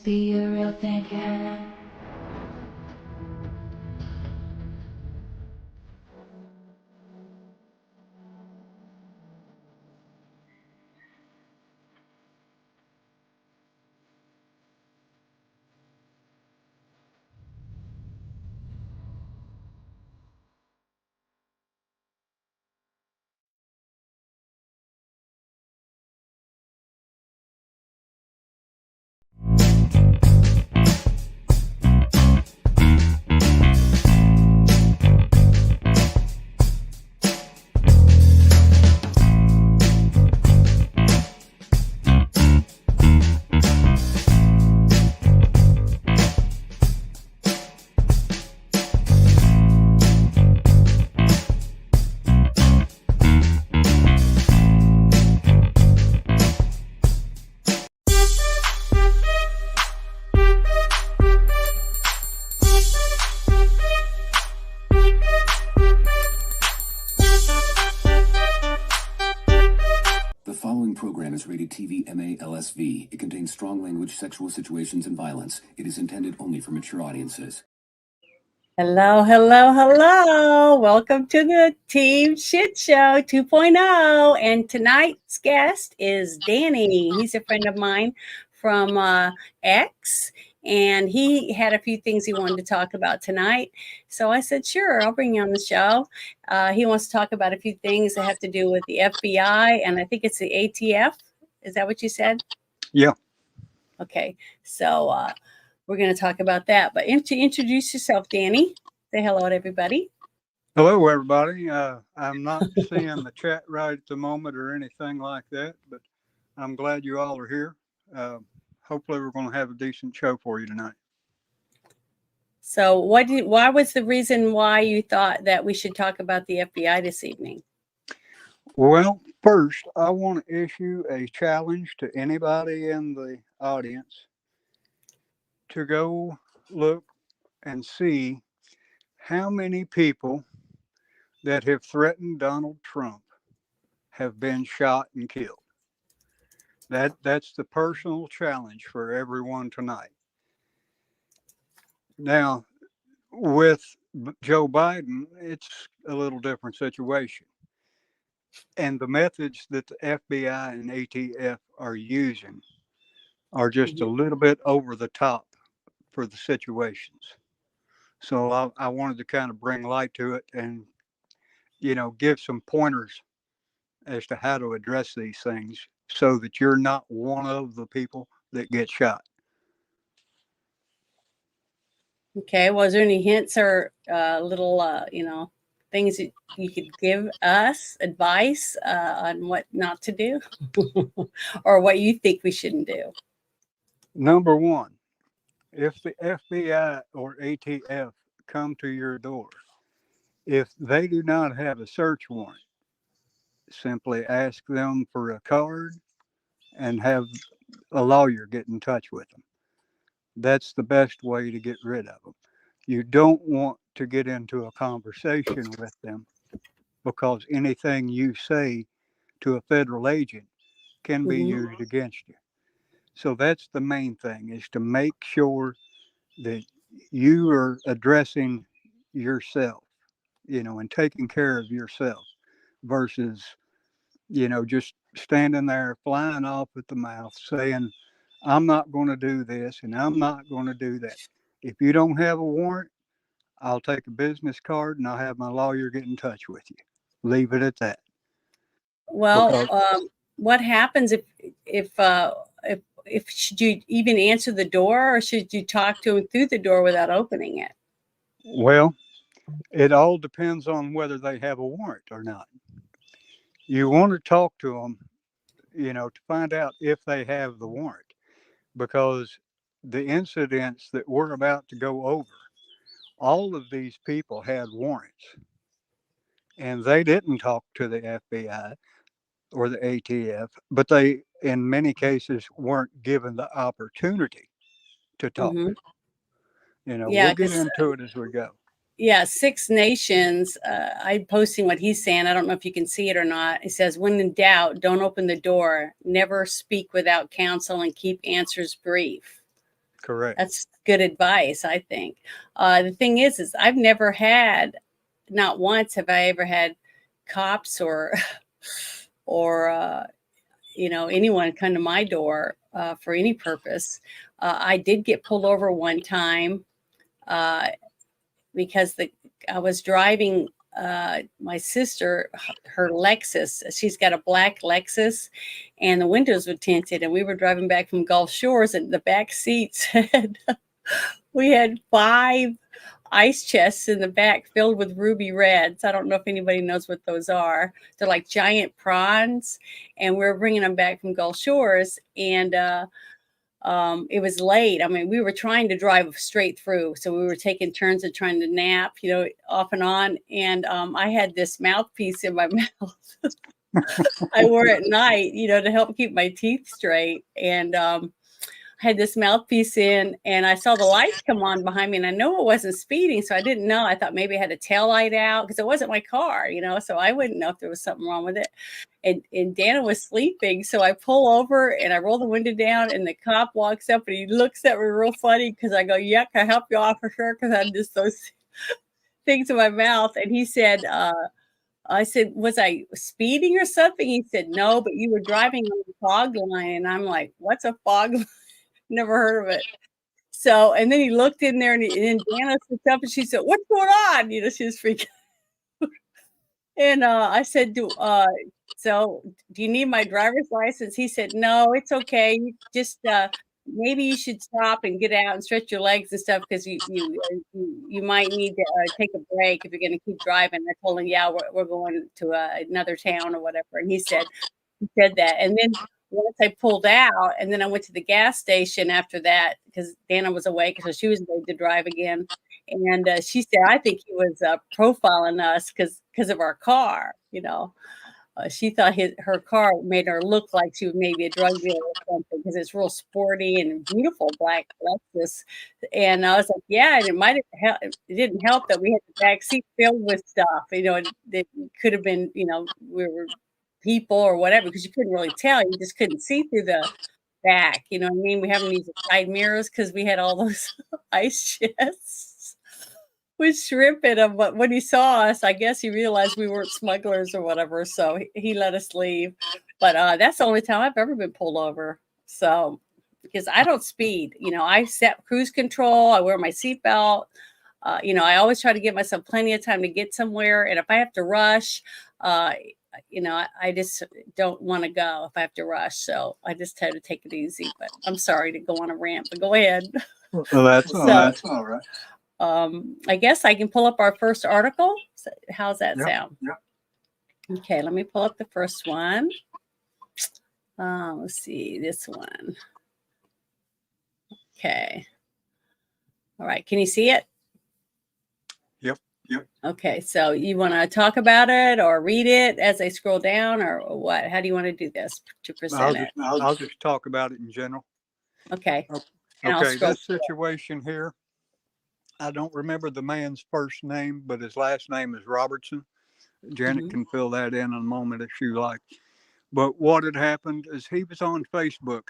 Be a real thinker. The following program is rated TV MA LSV. It contains strong language, sexual situations, and violence. It is intended only for mature audiences. Hello, hello, hello. Welcome to the Team Shit Show 2.0. And tonight's guest is Danny. He's a friend of mine from X, and he had a few things he wanted to talk about tonight. So I said, sure, I'll bring you on the show. He wants to talk about a few things that have to do with the FBI, and I think it's the ATF. Is that what you said? Yeah. Okay. So we're going to talk about that. But to introduce yourself, Danny, say hello to everybody. Hello, everybody. I'm not seeing the chat right at the moment or anything like that, but I'm glad you all are here. Hopefully, we're going to have a decent show for you tonight. So why was the reason why you thought that we should talk about the FBI this evening? Well, first, I want to issue a challenge to anybody in the audience to go look and see how many people that have threatened Donald Trump have been shot and killed. That's the personal challenge for everyone tonight. Now, with Joe Biden, it's a little different situation. And the methods that the FBI and ATF are using are just a little bit over the top for the situations. So I wanted to kind of bring light to it and, give some pointers as to how to address these things so that you're not one of the people that get shot. Okay. Was there any hints or little, things that you could give us advice on what not to do or what you think we shouldn't do? Number one, if the FBI or ATF come to your door, if they do not have a search warrant, simply ask them for a card and have a lawyer get in touch with them. That's the best way to get rid of them. You don't want to get into a conversation with them because anything you say to a federal agent can be used against you. So that's the main thing, is to make sure that you are addressing yourself, and taking care of yourself versus, just standing there flying off at the mouth saying, I'm not going to do this and I'm not going to do that. If you don't have a warrant, I'll take a business card and I'll have my lawyer get in touch with you. Leave it at that. Well, what happens if should you even answer the door, or should you talk to him through the door without opening it? Well, it all depends on whether they have a warrant or not. You want to talk to them, to find out if they have the warrant, because the incidents that we're about to go over, all of these people had warrants and they didn't talk to the FBI or the ATF, but they, in many cases, weren't given the opportunity to talk. Yeah, We'll get into it as we go. Yeah, Six Nations. I'm posting what he's saying. I don't know if you can see it or not. It says, when in doubt, don't open the door. Never speak without counsel and keep answers brief. Correct. That's good advice, I think. The thing is I've never had, not once have I ever had cops or anyone come to my door for any purpose. I did get pulled over one time because I was driving my sister, her Lexus. She's got a black Lexus, and the windows were tinted. And we were driving back from Gulf Shores, and the back seats we had 5 ice chests in the back filled with ruby reds. I don't know if anybody knows what those are. They're like giant prawns, and we were bringing them back from Gulf Shores, and it was late. I mean, we were trying to drive straight through, so we were taking turns of trying to nap, off and on. And I had this mouthpiece in my mouth. I wore it at night, to help keep my teeth straight. And I had this mouthpiece in, and I saw the lights come on behind me, and I know it wasn't speeding, so I didn't know. I thought maybe I had a tail light out because it wasn't my car, so I wouldn't know if there was something wrong with it. And Dana was sleeping, so I pull over and I roll the window down, and the cop walks up and he looks at me real funny because I go, "Yeah, can I help you, officer?" Because I had just those things in my mouth. And he said, I said, "Was I speeding or something?" He said, "No, but you were driving on the fog line." And I'm like, "What's a fog line?" Never heard of it. So, and then he looked in there, and then Dana sits up and she said, "What's going on?" She was freaking out. And I said, "So do you need my driver's license?" He said, "No, it's okay. You just maybe you should stop and get out and stretch your legs and stuff because you might need to take a break if you're going to keep driving." I told him, "Yeah, we're going to another town or whatever." And he said that. And then once I pulled out, and then I went to the gas station after that because Dana was awake, so she was ready to drive again. And she said, "I think he was profiling us because of our car." She thought her car made her look like she was maybe a drug dealer or something because it's real sporty and beautiful black Lexus. And I was like, "Yeah," and it didn't help that we had the back seat filled with stuff. It could have been, we were people or whatever, because you couldn't really tell. You just couldn't see through the back. You know what I mean? We haven't used side mirrors because we had all those ice chests with shrimp in them. But when he saw us, I guess he realized we weren't smugglers or whatever. So he let us leave. But that's the only time I've ever been pulled over. So, because I don't speed, I set cruise control, I wear my seatbelt. I always try to give myself plenty of time to get somewhere. And if I have to rush, I just don't want to go if I have to rush. So I just try to take it easy. But I'm sorry to go on a rant, but go ahead. Well, that's all right. I guess I can pull up our first article. So how's that Yep, sound? yep. Okay, let me pull up the first one. Let's see, this one. Okay. All right, can you see it? Yep. Okay, so you want to talk about it or read it as I scroll down, or what? How do you want to do this to present it? I'll just talk about it in general. Okay. And I'll Okay, scroll this situation here, I don't remember the man's first name, but his last name is Robertson. Janet can fill that in a moment if you like. But what had happened is he was on Facebook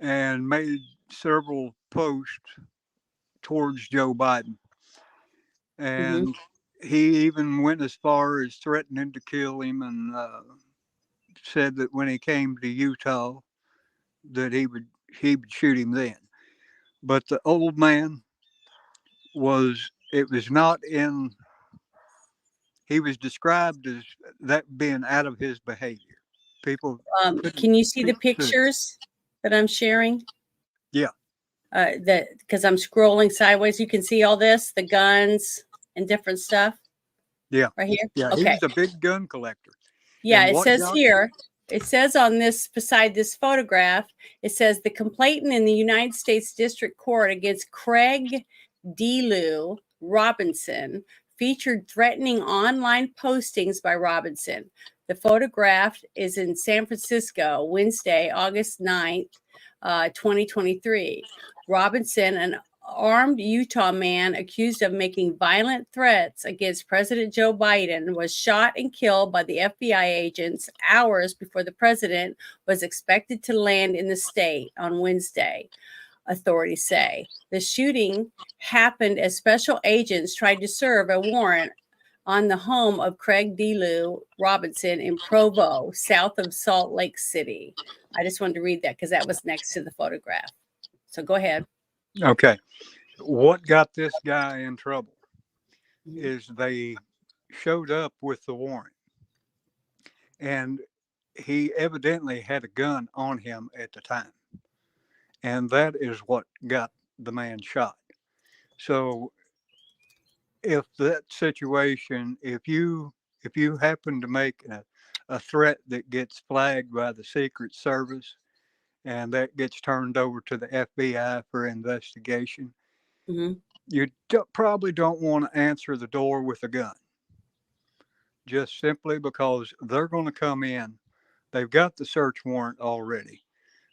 and made several posts towards Joe Biden. And he even went as far as threatening to kill him, and said that when he came to Utah that he would shoot him then. But the old man it was not in, he was described as that being out of his behavior. People can you see the pictures that I'm sharing? Yeah. Because I'm scrolling sideways, you can see all this, the guns and different stuff. Yeah. Right here. Yeah. Okay. He was a big gun collector. Yeah, And it what says got- here, it says on this, beside this photograph, it says the complainant in the United States District Court against Craig DeLu Robinson featured threatening online postings by Robinson. The photograph is in San Francisco, Wednesday, August 9th, 2023. Robinson, an armed Utah man accused of making violent threats against President Joe Biden, was shot and killed by the FBI agents hours before the president was expected to land in the state on Wednesday. authorities say. The shooting happened as special agents tried to serve a warrant on the home of Craig D. Lou Robinson in Provo, south of Salt Lake City. I just wanted to read that because that was next to the photograph. So go ahead. Okay. What got this guy in trouble is they showed up with the warrant, and he evidently had a gun on him at the time, and that is what got the man shot. So if that situation, if you happen to make a threat that gets flagged by the Secret Service and that gets turned over to the FBI for investigation, you probably don't want to answer the door with a gun, just simply because they're going to come in. They've got the search warrant already,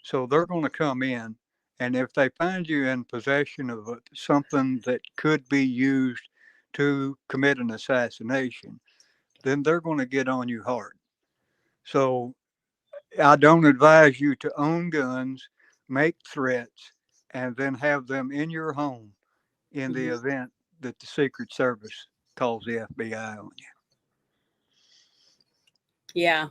so they're going to come in, and if they find you in possession of something that could be used to commit an assassination, then they're going to get on you hard. So I don't advise you to own guns, make threats, and then have them in your home in the event that the Secret Service calls the FBI on you. Yeah.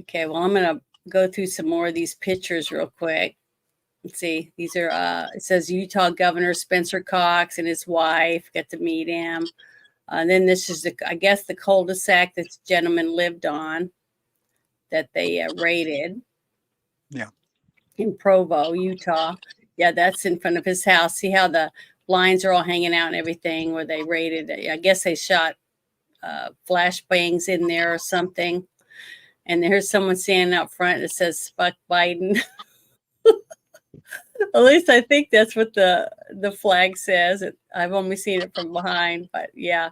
Okay, well, I'm going to go through some more of these pictures real quick. Let's see. These are, it says Utah Governor Spencer Cox and his wife. Got to meet him. And then this is, I guess, the cul-de-sac this gentleman lived on that they raided. Yeah. In Provo, Utah. Yeah, that's in front of his house. See how the blinds are all hanging out and everything where they raided. I guess they shot flashbangs in there or something. And there's someone standing out front that says, "Fuck Biden." At least I think that's what the flag says. I've only seen it from behind, but yeah.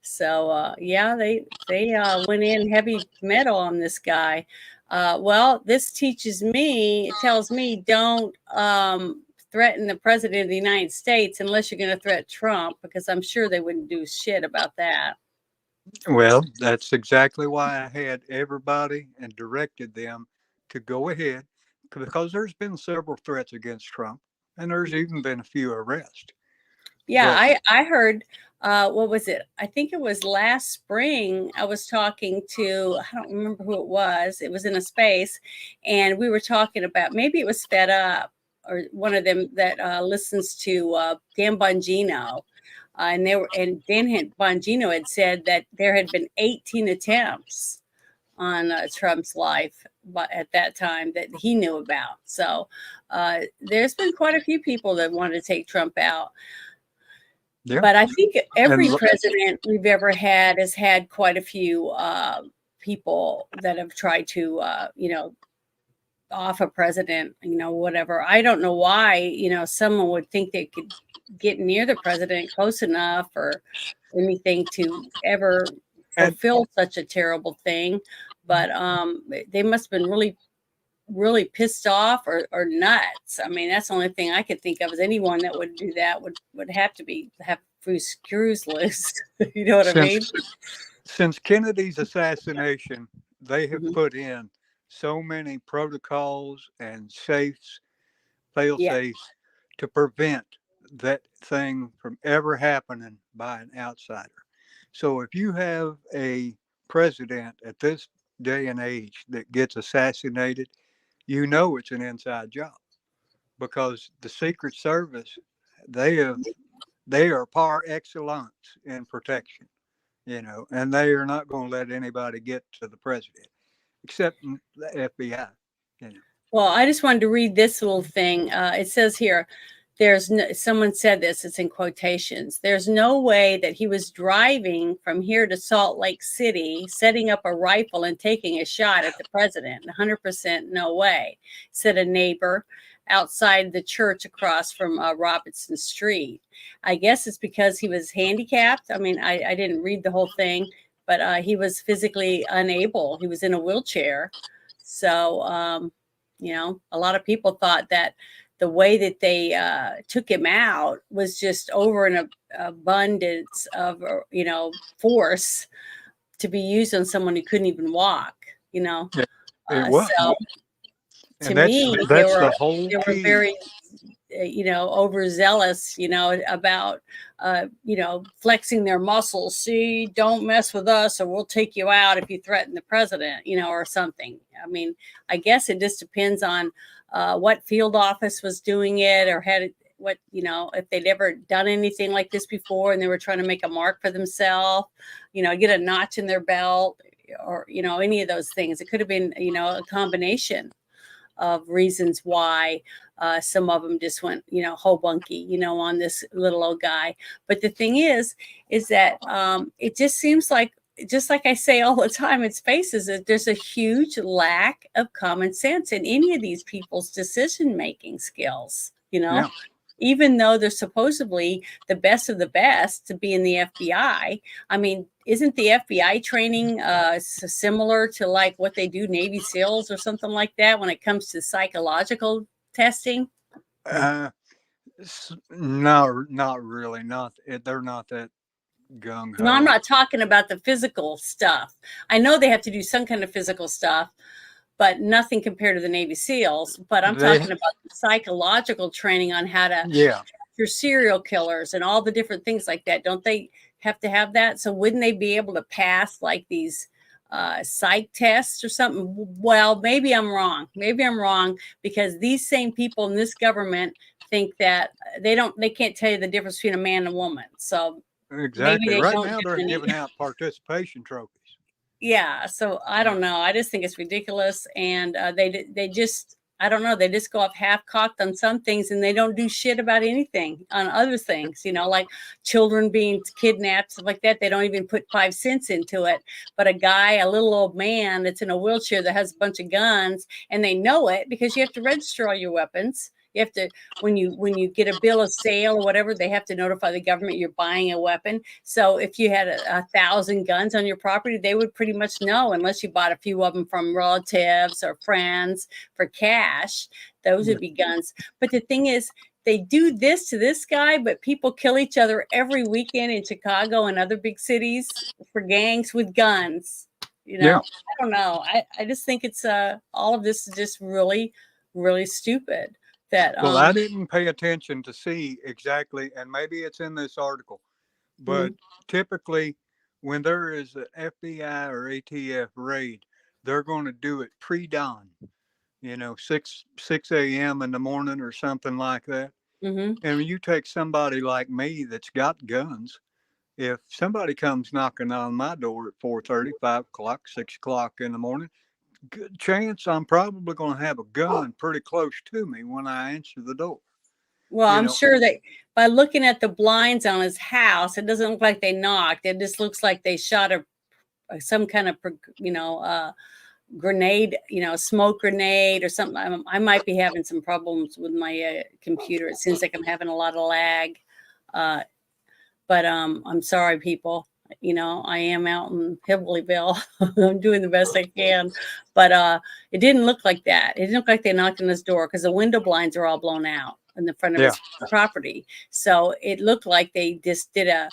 So yeah, they went in heavy metal on this guy. Well, this tells me don't threaten the president of the United States unless you're going to threaten Trump, because I'm sure they wouldn't do shit about that. Well, that's exactly why I had everybody and directed them to go ahead, because there's been several threats against Trump, and there's even been a few arrests. Yeah, I heard, what was it? I think it was last spring. I was talking to, I don't remember who it was. It was in a space, and we were talking about, maybe it was Fed Up or one of them that listens to Dan Bongino. And Dan Bongino had said that there had been 18 attempts on Trump's life at that time that he knew about. So there's been quite a few people that want to take Trump out. Yeah. But I think every president we've ever had has had quite a few people that have tried to, off a president, whatever. I don't know why, someone would think they could get near the president close enough or anything to ever fulfill such a terrible thing. But they must have been really, really pissed off or nuts. I mean, that's the only thing I could think of, is anyone that would do that would have to have few screws loose. You know what I mean? Since Kennedy's assassination, they have put in so many protocols and safes, fail-safes to prevent that thing from ever happening by an outsider. So if you have a president at this day and age that gets assassinated, it's an inside job, because the Secret Service, they are par excellence in protection, and they are not going to let anybody get to the president except the FBI. Well, I just wanted to read this little thing. It says here, someone said this, it's in quotations. There's no way that he was driving from here to Salt Lake City, setting up a rifle and taking a shot at the president. 100% no way, said a neighbor outside the church across from Robinson Street. I guess it's because he was handicapped. I mean, I didn't read the whole thing, but he was physically unable. He was in a wheelchair. So, a lot of people thought that the way that they took him out was just over an abundance of, force to be used on someone who couldn't even walk, Yeah, it was. So to me, they were very overzealous, about, flexing their muscles. See, don't mess with us or we'll take you out if you threaten the president, or something. I mean, I guess it just depends on what field office was doing it or had it, what, if they'd ever done anything like this before and they were trying to make a mark for themselves, get a notch in their belt or, any of those things. It could have been, a combination of reasons why some of them just went, whole-bunky, on this little old guy. But the thing is that it just seems like, just like I say all the time, it's faces that there's a huge lack of common sense in any of these people's decision-making skills, Yeah. Even though they're supposedly the best of the best to be in the FBI. I mean, isn't the FBI training similar to like what they do Navy SEALs or something like that when it comes to psychological testing? No, not really. They're not that gung ho. No, I'm not talking about the physical stuff. I know they have to do some kind of physical stuff, but nothing compared to the Navy SEALs. But I'm talking about the psychological training on how to capture serial killers and all the different things like that. Don't they have to have that? So wouldn't they be able to pass like these psych tests or something? Well, maybe I'm wrong. Maybe I'm wrong, because these same people in this government think that they can't tell you the difference between a man and a woman. So exactly. Right now they're giving out participation trophies. Yeah, so I don't know. I just think it's ridiculous, and they just, I don't know. They just go off half-cocked on some things, and they don't do shit about anything on other things. Like children being kidnapped, stuff like that. They don't even put 5 cents into it. But a little old man that's in a wheelchair that has a bunch of guns, and they know it because you have to register all your weapons. You have to, when you get a bill of sale or whatever, they have to notify the government you're buying a weapon. So if you had 1,000 guns on your property, they would pretty much know, unless you bought a few of them from relatives or friends for cash. Those would be guns. But the thing is, they do this to this guy, but people kill each other every weekend in Chicago and other big cities for gangs with guns. I don't know. I just think it's all of this is just really, really stupid. Well, I didn't pay attention to see exactly, and maybe it's in this article, but typically when there is an FBI or ATF raid, they're going to do it pre-dawn, 6 a.m. in the morning or something like that. And when you take somebody like me that's got guns, if somebody comes knocking on my door at 4:30, 5 o'clock, 6 o'clock in the morning, good chance I'm probably going to have a gun pretty close to me when I answer the door. Well, I'm sure that by looking at the blinds on his house, it doesn't look like they knocked. It just looks like they shot some kind of, grenade, smoke grenade or something. I might be having some problems with my computer. It seems like I'm having a lot of lag. But I'm sorry, people. I am out in Hillbillyville. I'm doing the best I can, but it didn't look like that. It didn't look like they knocked on his door, because the window blinds are all blown out in the front of his property. So it looked like they just did a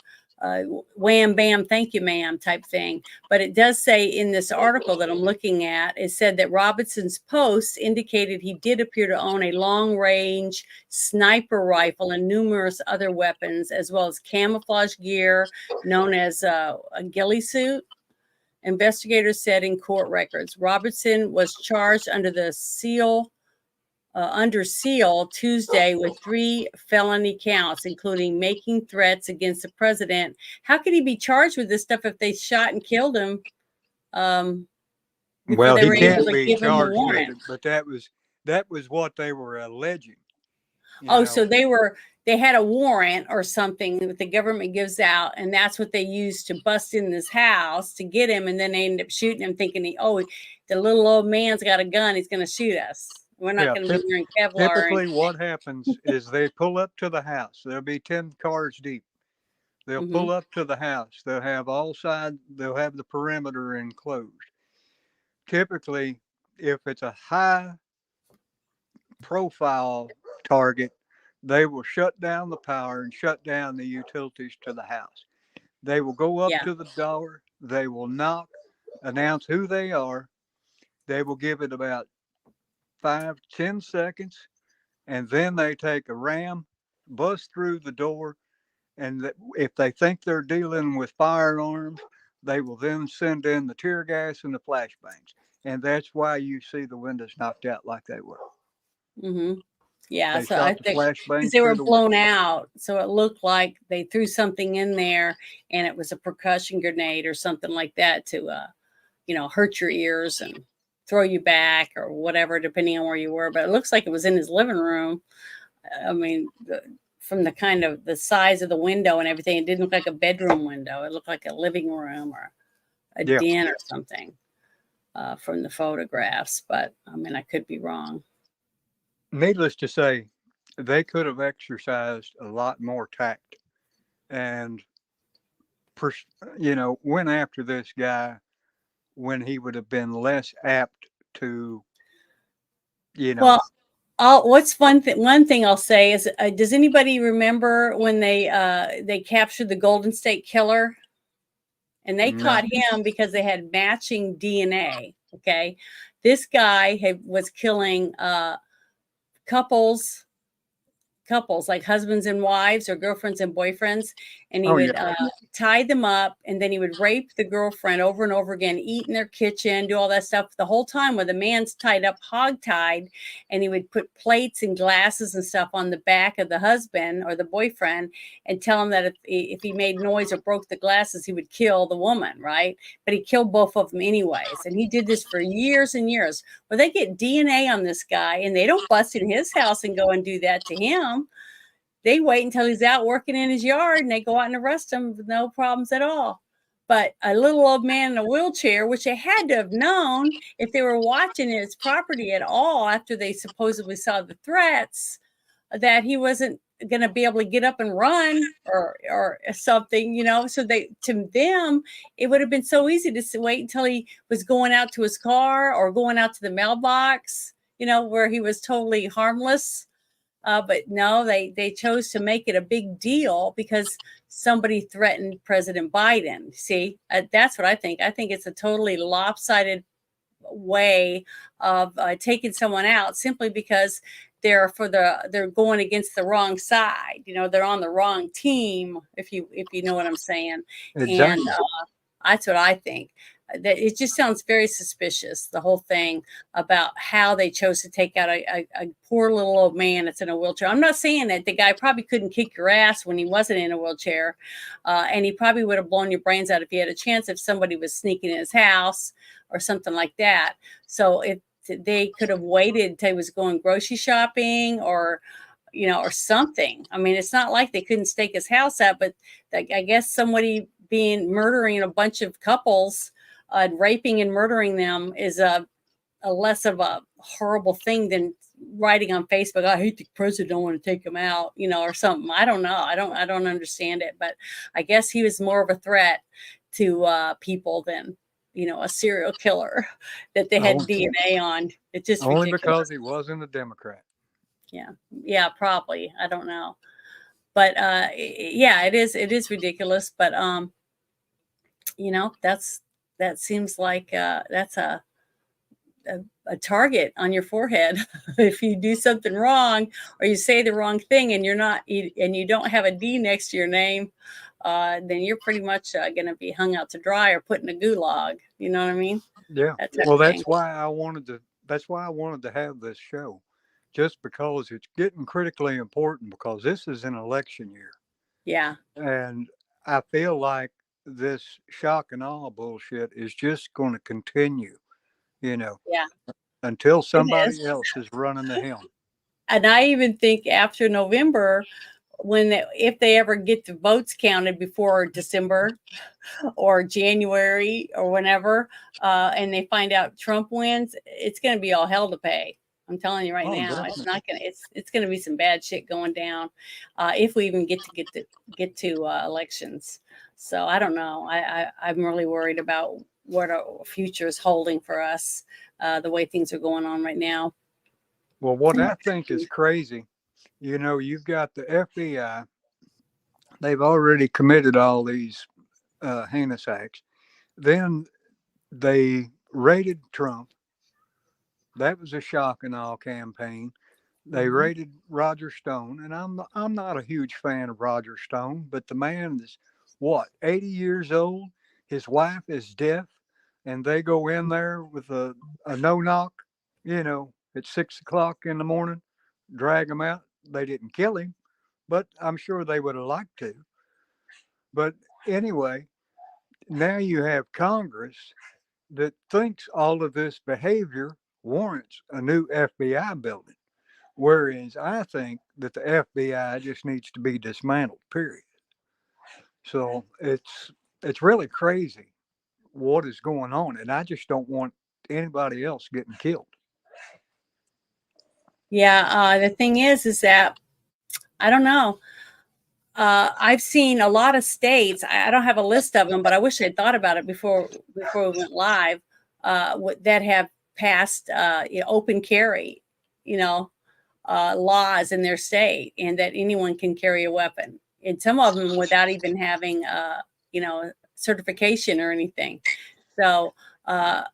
wham, bam, thank you, ma'am type thing. But it does say in this article that I'm looking at, it said that Robinson's posts indicated he did appear to own a long-range sniper rifle and numerous other weapons, as well as camouflage gear known as a ghillie suit. Investigators said in court records, Robinson was charged under seal Tuesday with 3 felony counts, including making threats against the president. How could he be charged with this stuff if they shot and killed him? Well, he can't be charged with it, but that was what they were alleging. So they had a warrant or something that the government gives out, and that's what they used to bust in this house to get him, and then they ended up shooting him, thinking, the little old man's got a gun, he's going to shoot us. We're not going to be wearing Kevlar. Typically, what happens is they pull up to the house. There'll be 10 cars deep. They'll pull up to the house. They'll have they'll have the perimeter enclosed. Typically, if it's a high profile target, they will shut down the power and shut down the utilities to the house. They will go up to the door. They will knock, announce who they are. They will give it about 5-10 seconds. and then they take a ram, bust through the door, and if they think they're dealing with firearms, they will then send in the tear gas and the flashbangs. And that's why you see the windows knocked out like they were. Mm-hmm. Yeah, They so I shot the think because flashbangs they were through the window. blown out, so it looked like they threw something in there, and it was a percussion grenade or something like that to, hurt your ears and throw you back or whatever, depending on where you were. But it looks like it was in his living room. I mean, from the kind of the size of the window and everything, it didn't look like a bedroom window. It looked like a living room or a Yeah. den or something from the photographs. But I mean, I could be wrong. Needless to say, they could have exercised a lot more tact and, went after this guy when he would have been less apt to, Well, what's one thing I'll say is, does anybody remember when they captured the Golden State Killer, and they no. caught him because they had matching DNA? Okay, this guy was killing couples like husbands and wives or girlfriends and boyfriends, and he Oh, would yeah. tie them up, and then he would rape the girlfriend over and over again, eat in their kitchen, do all that stuff the whole time where the man's tied up hog-tied, and he would put plates and glasses and stuff on the back of the husband or the boyfriend and tell him that if he made noise or broke the glasses, he would kill the woman, right? But he killed both of them anyways, and he did this for years and years. Well, they get DNA on this guy, and they don't bust in his house and go and do that to him. They wait until he's out working in his yard, and they go out and arrest him with no problems at all. But a little old man in a wheelchair, which they had to have known if they were watching his property at all after they supposedly saw the threats, that he wasn't going to be able to get up and run or something, so to them, it would have been so easy to wait until he was going out to his car or going out to the mailbox, where he was totally harmless. But no, they chose to make it a big deal because somebody threatened President Biden. See, that's what I think. I think it's a totally lopsided way of taking someone out simply because they're going against the wrong side. They're on the wrong team. If you know what I'm saying. Exactly. And that's what I think. That it just sounds very suspicious, the whole thing about how they chose to take out a poor little old man that's in a wheelchair. I'm not saying that the guy probably couldn't kick your ass when he wasn't in a wheelchair, and he probably would have blown your brains out if he had a chance if somebody was sneaking in his house or something like that. So if they could have waited until he was going grocery shopping or something. I mean, it's not like they couldn't stake his house out, but I guess somebody murdering a bunch of couples, raping and murdering them is a less of a horrible thing than writing on Facebook, I hate the president, I want to take him out, or something. I don't know. I don't understand it, but I guess he was more of a threat to people than, a serial killer that they had DNA on. It's just only ridiculous. because he wasn't a Democrat. Yeah, probably. I don't know. But yeah, it is ridiculous. But that seems like that's a target on your forehead. If you do something wrong or you say the wrong thing and you don't have a D next to your name, then you're pretty much going to be hung out to dry or put in a gulag. You know what I mean? Yeah. Well, that's why I wanted to have this show, just because it's getting critically important, because this is an election year. Yeah. And I feel like this shock and awe bullshit is just going to continue, Yeah. until somebody else is running the helm. And I even think after November, if they ever get the votes counted before December or January or whenever, and they find out Trump wins, it's going to be all hell to pay. I'm telling you right now, definitely. It's not going to. It's going to be some bad shit going down if we even get to elections. So I don't know. I'm really worried about what our future is holding for us, the way things are going on right now. Well, what I think is crazy, you've got the FBI. They've already committed all these heinous acts. Then they raided Trump. That was a shock and awe campaign. They raided Roger Stone, and I'm not a huge fan of Roger Stone, but the man is what, 80 years old. His wife is deaf, and they go in there with a no knock, at 6 o'clock in the morning, drag him out. They didn't kill him, but I'm sure they would have liked to. But anyway, now you have Congress that thinks all of this behavior warrants a new FBI building. Whereas I think that the FBI just needs to be dismantled, period. So it's really crazy what is going on, and I just don't want anybody else getting killed. Yeah, the thing is that I don't know. I've seen a lot of states. I don't have a list of them, but I wish I'd thought about it before we went live. That have passed open carry, laws in their state, and that anyone can carry a weapon, and some of them without even having certification or anything. So that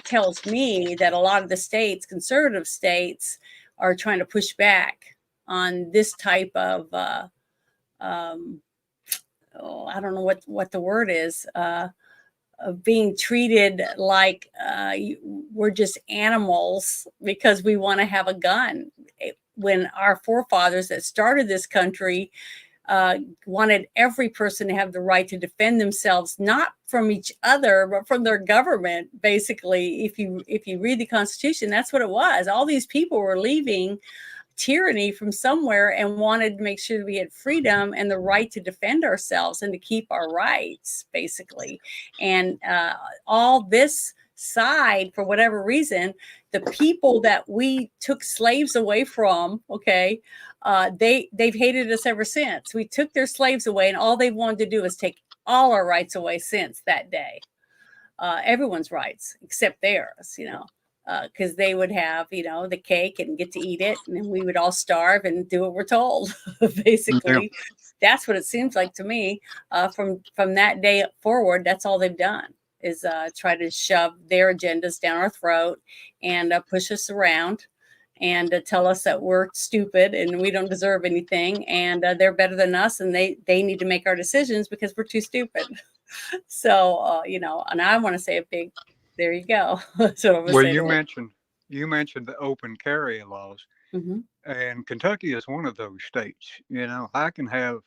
tells me that a lot of the states, conservative states, are trying to push back on this type of I don't know what the word is, of being treated like we're just animals because we want to have a gun. When our forefathers that started this country wanted every person to have the right to defend themselves, not from each other, but from their government. Basically, if you read the Constitution, that's what it was. All these people were leaving tyranny from somewhere and wanted to make sure that we had freedom and the right to defend ourselves and to keep our rights, basically. And all this side, for whatever reason, the people that we took slaves away from, they've hated us ever since. We took their slaves away, and all they've wanted to do is take all our rights away since that day. Everyone's rights except theirs, because they would have, the cake and get to eat it, and then we would all starve and do what we're told. Basically, that's what it seems like to me. From that day forward, that's all they've done is try to shove their agendas down our throat and push us around and tell us that we're stupid and we don't deserve anything, and they're better than us, and they need to make our decisions because we're too stupid. So, and I want to say a big, there you go. Well, you mentioned the open carry laws, and Kentucky is one of those states. I can have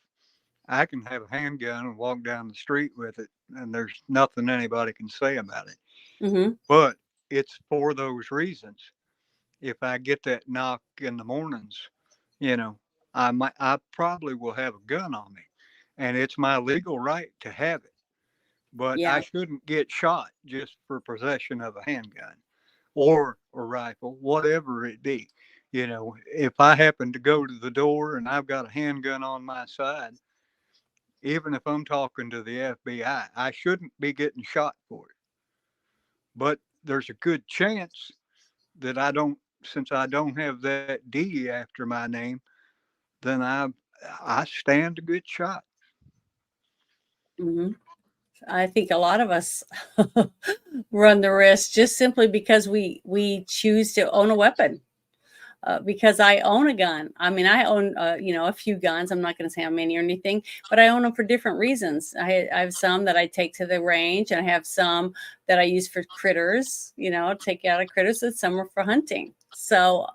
a handgun and walk down the street with it, and there's nothing anybody can say about it. But it's for those reasons. If I get that knock in the mornings, I probably will have a gun on me, and it's my legal right to have it. But I shouldn't get shot just for possession of a handgun or a rifle, whatever it be. If I happen to go to the door and I've got a handgun on my side, even if I'm talking to the FBI, I shouldn't be getting shot for it. But there's a good chance that since I don't have that D after my name, then I stand a good shot. I think a lot of us run the risk just simply because we choose to own a weapon. Because I own a gun. I mean, I own, a few guns. I'm not going to say how many or anything, but I own them for different reasons. I have some that I take to the range, and I have some that I use for critters, take out of critters, and some are for hunting. So,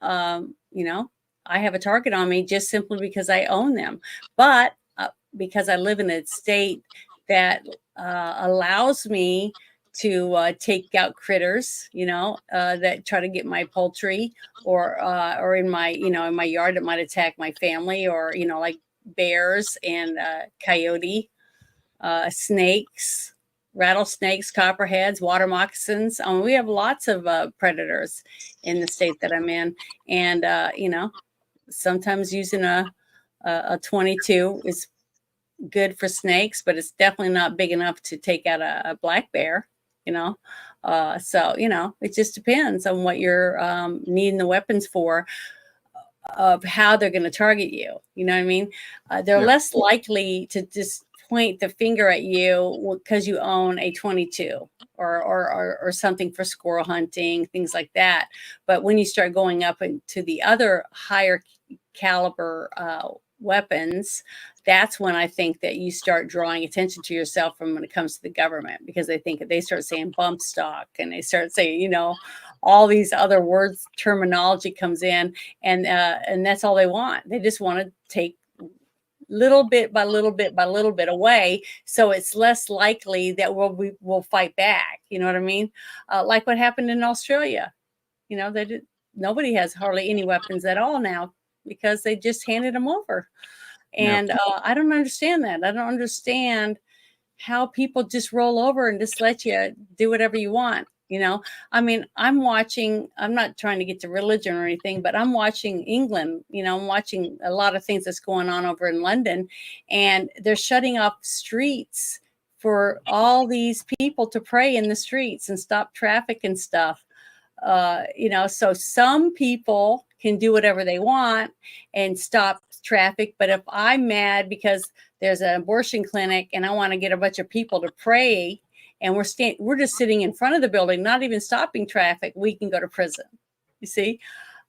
I have a target on me just simply because I own them. But because I live in a state that allows me to take out critters, that try to get my poultry or in my, in my yard that might attack my family, or, like bears and coyote, snakes, rattlesnakes, copperheads, water moccasins. We have lots of predators in the state that I'm in. And, sometimes using a 22 is good for snakes, but it's definitely not big enough to take out a black bear. So it just depends on what you're needing the weapons for, of how they're going to target you. You know what I mean? They're less likely to just point the finger at you because you own a 22 or something for squirrel hunting, things like that. But when you start going up into the other higher caliber weapons, that's when I think that you start drawing attention to yourself from when it comes to the government, because they think they start saying bump stock and they start saying, you know, all these other words, terminology comes in, and that's all they want. They just want to take little bit by little bit by little bit away, so it's less likely that we'll fight back. You know what I mean? Like what happened in Australia. You know, nobody has hardly any weapons at all now because they just handed them over. And I don't understand that. I don't understand how people just roll over and just let you do whatever you want. You know, I mean, I'm not trying to get to religion or anything, but I'm watching England. You know, I'm watching a lot of things that's going on over in London, and they're shutting off streets for all these people to pray in the streets and stop traffic and stuff. You know, so some people can do whatever they want and stop traffic. But if I'm mad because there's an abortion clinic and I want to get a bunch of people to pray, and we're just sitting in front of the building, not even stopping traffic, we can go to prison. You see,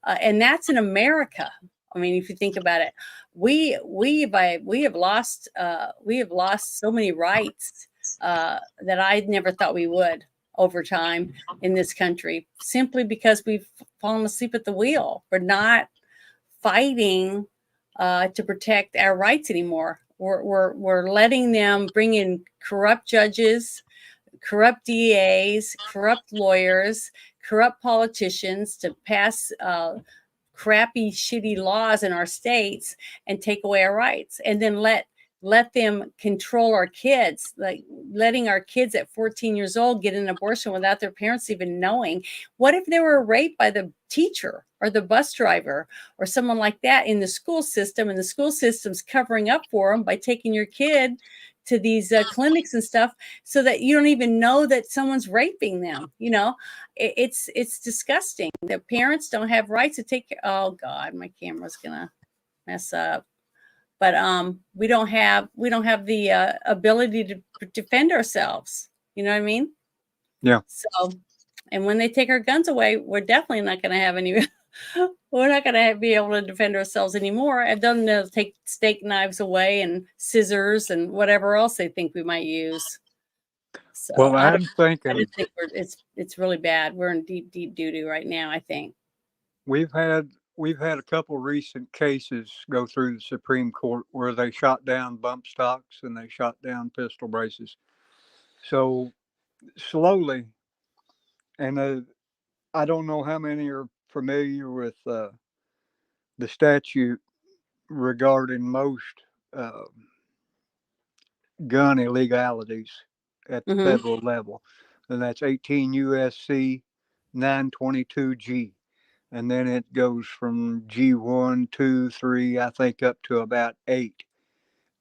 and that's in America. I mean, if you think about it, we have lost so many rights that I never thought we would over time in this country, simply because we've fallen asleep at the wheel. We're not fighting to protect our rights anymore. We're letting them bring in corrupt judges, corrupt DAs, corrupt lawyers, corrupt politicians to pass crappy, shitty laws in our states and take away our rights, and then let them control our kids, like letting our kids at 14 years old get an abortion without their parents even knowing. What if they were raped by the teacher or the bus driver or someone like that in the school system, and the school system's covering up for them by taking your kid to these clinics and stuff so that you don't even know that someone's raping them? You know, it's disgusting. The parents don't have rights to take care. Oh God, my camera's gonna mess up. But we don't have the ability to defend ourselves. You know what I mean? Yeah. So, and when they take our guns away, we're definitely not going to have any. We're not going to be able to defend ourselves anymore. And then they'll take steak knives away and scissors and whatever else they think we might use. So Well, I I'm thinking just think it's really bad. We're in deep doo-doo right now, I think. we've had a couple recent cases go through the Supreme Court where they shot down bump stocks and they shot down pistol braces. So slowly, and I don't know how many are familiar with the statute regarding most uh, gun illegalities at the federal level, and that's 18 USC 922G. And then it goes from G1, 2, 3, I think up to about 8.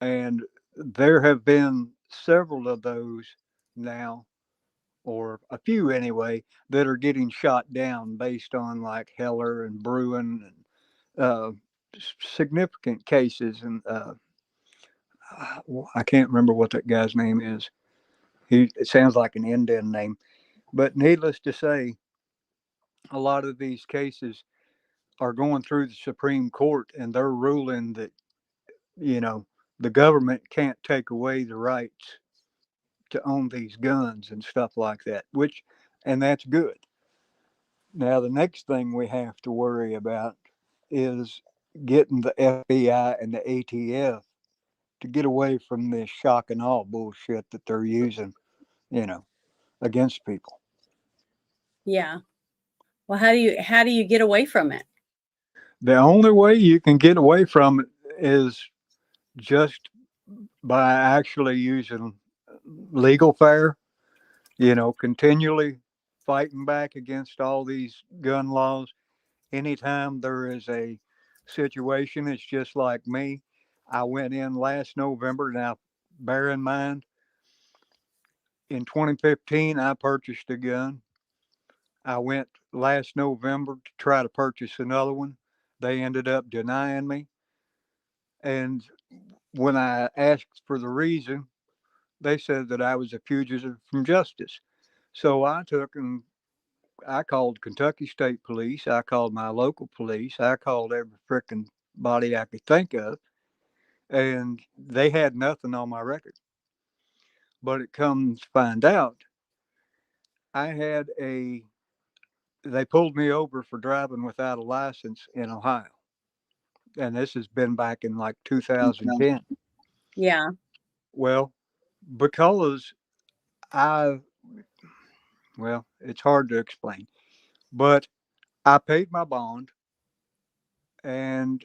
And there have been several of those now, or a few anyway, that are getting shot down based on like Heller and Bruin and significant cases. And I can't remember what that guy's name is. It sounds like an Indian name. But needless to say, a lot of these cases are going through the Supreme Court, and they're ruling that, you know, the government can't take away the rights to own these guns and stuff like that, and that's good. Now, the next thing we have to worry about is getting the FBI and the ATF to get away from this shock and awe bullshit that they're using, you know, against people. Yeah. Well, how do you get away from it? The only way you can get away from it is just by actually using legal fare, you know, continually fighting back against all these gun laws. Anytime there is a situation, it's just like me. I went in last November. Now, bear in mind, in 2015, I purchased a gun. I went last November to try to purchase another one. They ended up denying me. And when I asked for the reason, they said that I was a fugitive from justice. So I called Kentucky State Police. I called my local police. I called every frickin' body I could think of, and they had nothing on my record. But it comes to find out, I had a. They pulled me over for driving without a license in Ohio, and this has been back in like 2010. Yeah. Well, because I, well, it's hard to explain, but I paid my bond and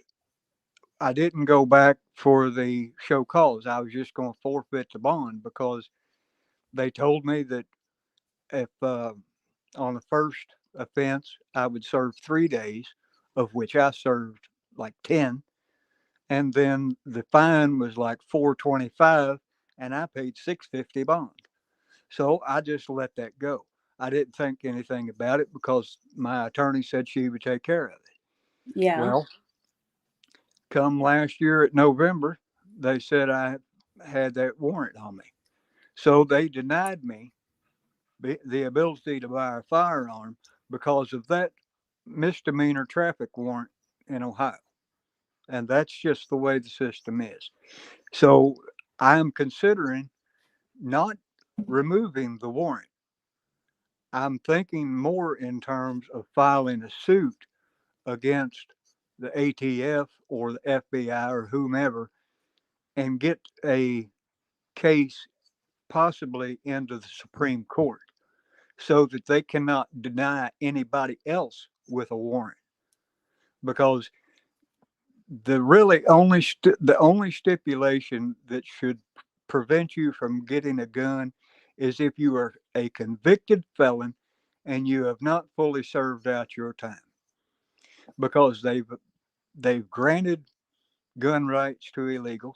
I didn't go back for the show cause. I was just going to forfeit the bond because they told me that if on the first offense I would serve 3 days, of which I served like 10, and then the fine was like 425, and I paid 650 bond. So I just let that go. I didn't think anything about it because my attorney said she would take care of it. Yeah. Well, come last year at November, they said I had that warrant on me. So they denied me the ability to buy a firearm because of that misdemeanor traffic warrant in Ohio. And that's just the way the system is. So I'm considering not removing the warrant. I'm thinking more in terms of filing a suit against the ATF or the FBI or whomever and get a case possibly into the Supreme Court so that they cannot deny anybody else with a warrant. Because the only stipulation that should prevent you from getting a gun is if you are a convicted felon and you have not fully served out your time, because they've granted gun rights to illegals.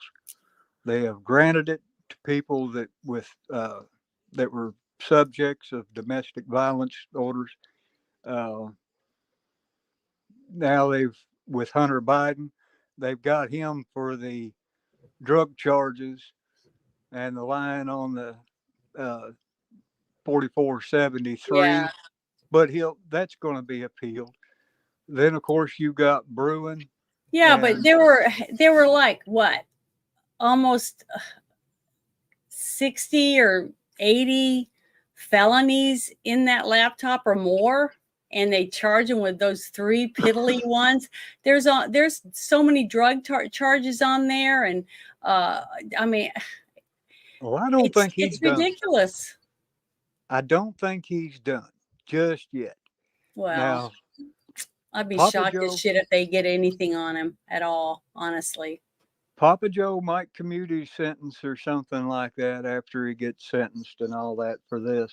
They have granted it to people that were subjects of domestic violence orders. Uh, Now with Hunter Biden, they've got him for the drug charges and the line on the uh, 4473. Yeah. But that's going to be appealed. Then of course you got Bruin. Yeah, but And there were like what? Almost 60 or 80 felonies in that laptop or more, and they charge him with those 3 piddly ones. There's so many drug charges on there, and I mean, well, I don't think he's it's done. ridiculous. I don't think he's done just yet. Well, Now, I'd be Papa shocked Joe, as shit if they get anything on him at all, honestly. Papa Joe might commute his sentence or something like that after he gets sentenced and all that for this.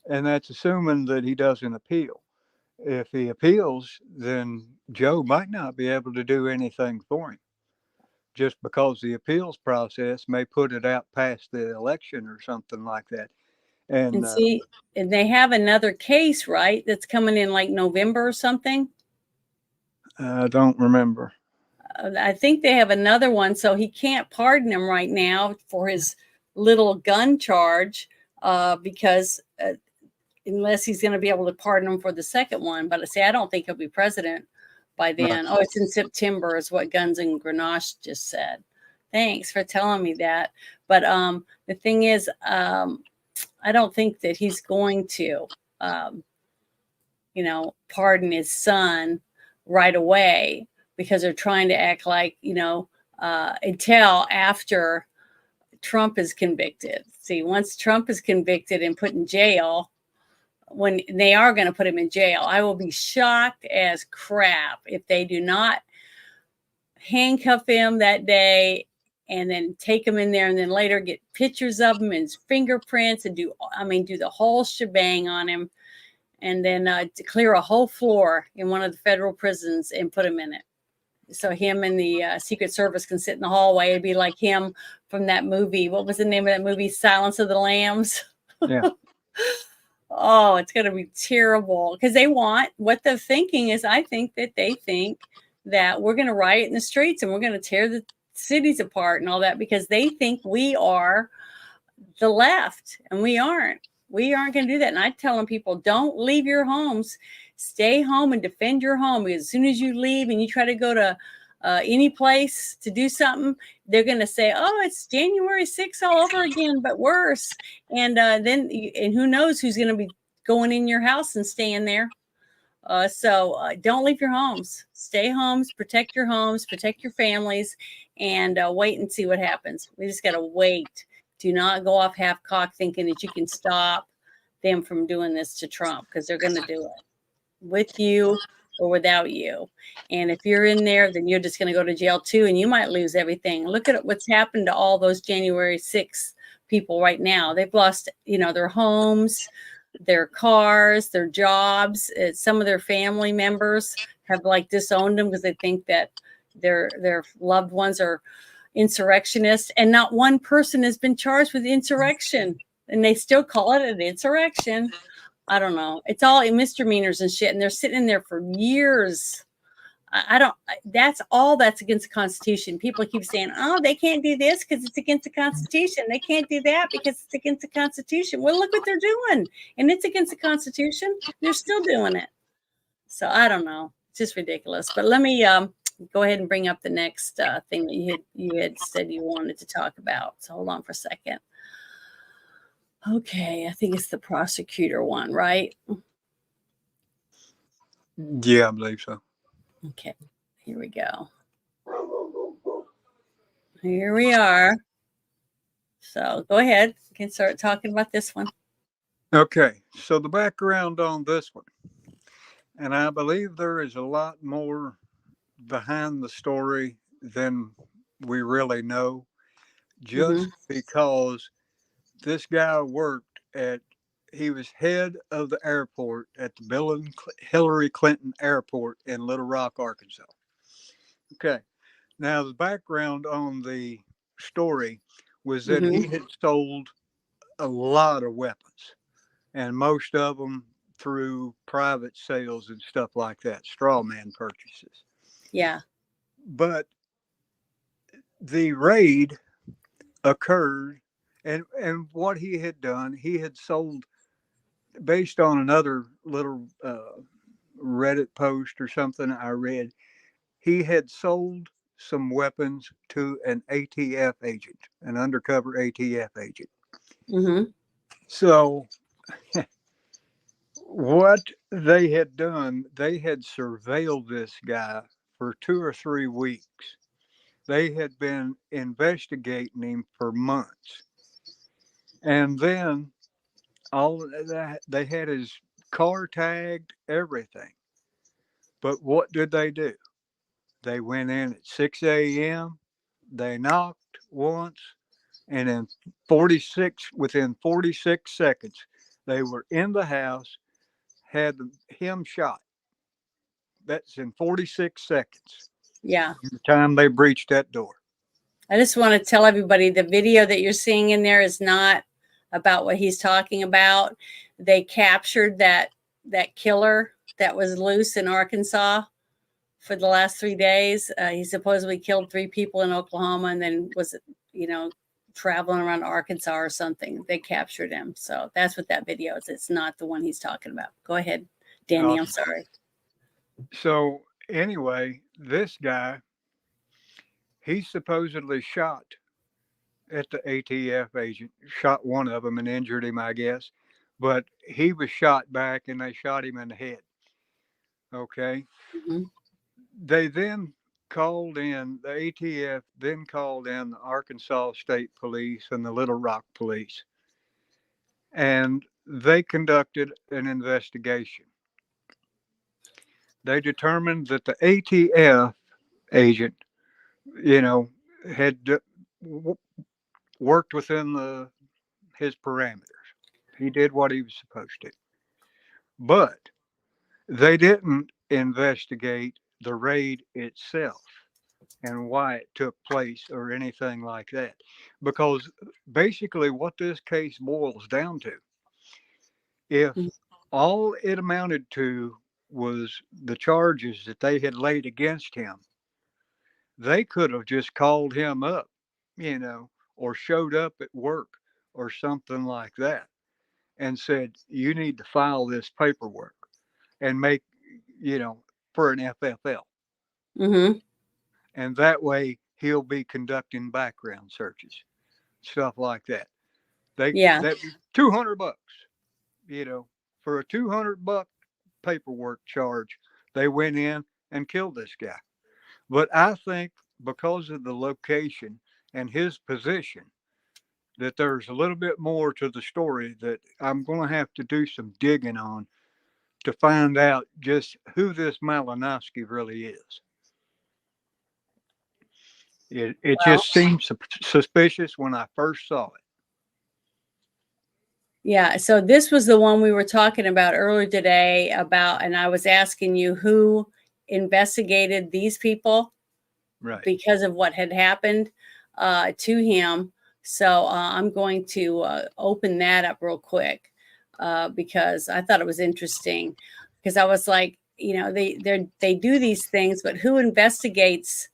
And that's assuming that he doesn't appeal. If he appeals, then Joe might not be able to do anything for him just because the appeals process may put it out past the election or something like that. And see, and they have another case, right? That's coming in like November or something. I don't remember. I think they have another one, so he can't pardon him right now for his little gun charge because unless he's going to be able to pardon him for the second one. But I don't think he'll be president by then. Oh, it's in September is what Guns and Grenache just said. Thanks for telling me that. But the thing is, I don't think that he's going to, pardon his son right away because they're trying to act like, until after Trump is convicted. See, once Trump is convicted and put in jail, when they are going to put him in jail, I will be shocked as crap if they do not handcuff him that day and then take him in there and then later get pictures of him and his fingerprints and do the whole shebang on him and then to clear a whole floor in one of the federal prisons and put him in it. So him and the Secret Service can sit in the hallway. It'd be like him from that movie. What was the name of that movie? Silence of the Lambs. Yeah. Oh, it's going to be terrible because what they're thinking is, I think that they think that we're going to riot in the streets and we're going to tear the cities apart and all that because they think we are the left, and we aren't. We aren't going to do that. And I tell them, people, don't leave your homes. Stay home and defend your home, because as soon as you leave and you try to go to any place to do something, they're going to say, "Oh, it's January 6th all over again, but worse." And then who knows who's going to be going in your house and staying there. So don't leave your homes. Stay homes, protect your homes, protect your families, and wait and see what happens. We just got to wait. Do not go off half-cocked thinking that you can stop them from doing this to Trump, because they're going to do it with you or without you. And if you're in there, then you're just going to go to jail too, and you might lose everything. Look at what's happened to all those January 6th people right now. They've lost, their homes, their cars, their jobs. Some of their family members have disowned them because they think that their loved ones are insurrectionists, and not one person has been charged with insurrection, and they still call it an insurrection. I don't know. It's all misdemeanors and shit, and they're sitting in there for years. That's against the Constitution. People keep saying, "Oh, they can't do this because it's against the Constitution. They can't do that because it's against the Constitution." Well, look what they're doing, and it's against the Constitution. They're still doing it. So I don't know. It's just ridiculous. But let me go ahead and bring up the next thing that you had said you wanted to talk about. So hold on for a second. Okay, I think it's the prosecutor one, right? Yeah, I believe so. Okay, here we go. Here we are. So go ahead. You can start talking about this one. Okay, so the background on this one, and I believe there is a lot more behind the story than we really know, just because this guy he was head of the airport at the Bill and Hillary Clinton Airport in Little Rock, Arkansas. Okay. Now, the background on the story was that he had sold a lot of weapons, and most of them through private sales and stuff like that, straw man purchases. Yeah. But the raid occurred, and what he had done, he had sold, based on another little Reddit post or something I read, he had sold some weapons to an ATF agent, an undercover ATF agent. So what they had done, they had surveilled this guy for 2 or 3 weeks. They had been investigating him for months. And then all that, they had his car tagged, everything. But what did they do? They went in at 6 a.m. They knocked once, and in within 46 seconds, they were in the house, had him shot. That's in 46 seconds. Yeah. The time they breached that door. I just want to tell everybody the video that you're seeing in there is not about what he's talking about. They captured that killer that was loose in Arkansas for the last 3 days. He supposedly killed 3 people in Oklahoma and then was, traveling around Arkansas or something. They captured him. So that's what that video is. It's not the one he's talking about. Go ahead, Danny. I'm sorry. So anyway, this guy, he supposedly shot at the ATF agent, shot one of them and injured him, I guess. But he was shot back, and they shot him in the head. Okay. They then called in, the ATF then called in the Arkansas State Police and the Little Rock Police. And they conducted an investigation. They determined that the ATF agent, had worked within his parameters. He did what he was supposed to. But they didn't investigate the raid itself and why it took place or anything like that. Because basically what this case boils down to, if all it amounted to was the charges that they had laid against him, they could have just called him up, or showed up at work or something like that and said, you need to file this paperwork and make, you know, for an FFL. Mm-hmm. And that way he'll be conducting background searches, stuff like that. Yeah. That $200, you know, for a $200 paperwork charge, they went in and killed this guy. But I think because of the location and his position, that there's a little bit more to the story that I'm going to have to do some digging on to find out just who this Malinowski really is. It Well, just seemed suspicious when I first saw it. yeah. So this was the one we were talking about earlier today about, and I was asking you who investigated these people Right. because of what had happened to him. So I'm going to open that up real quick because I thought it was interesting. Because I was like, you know, they do these things, but who investigates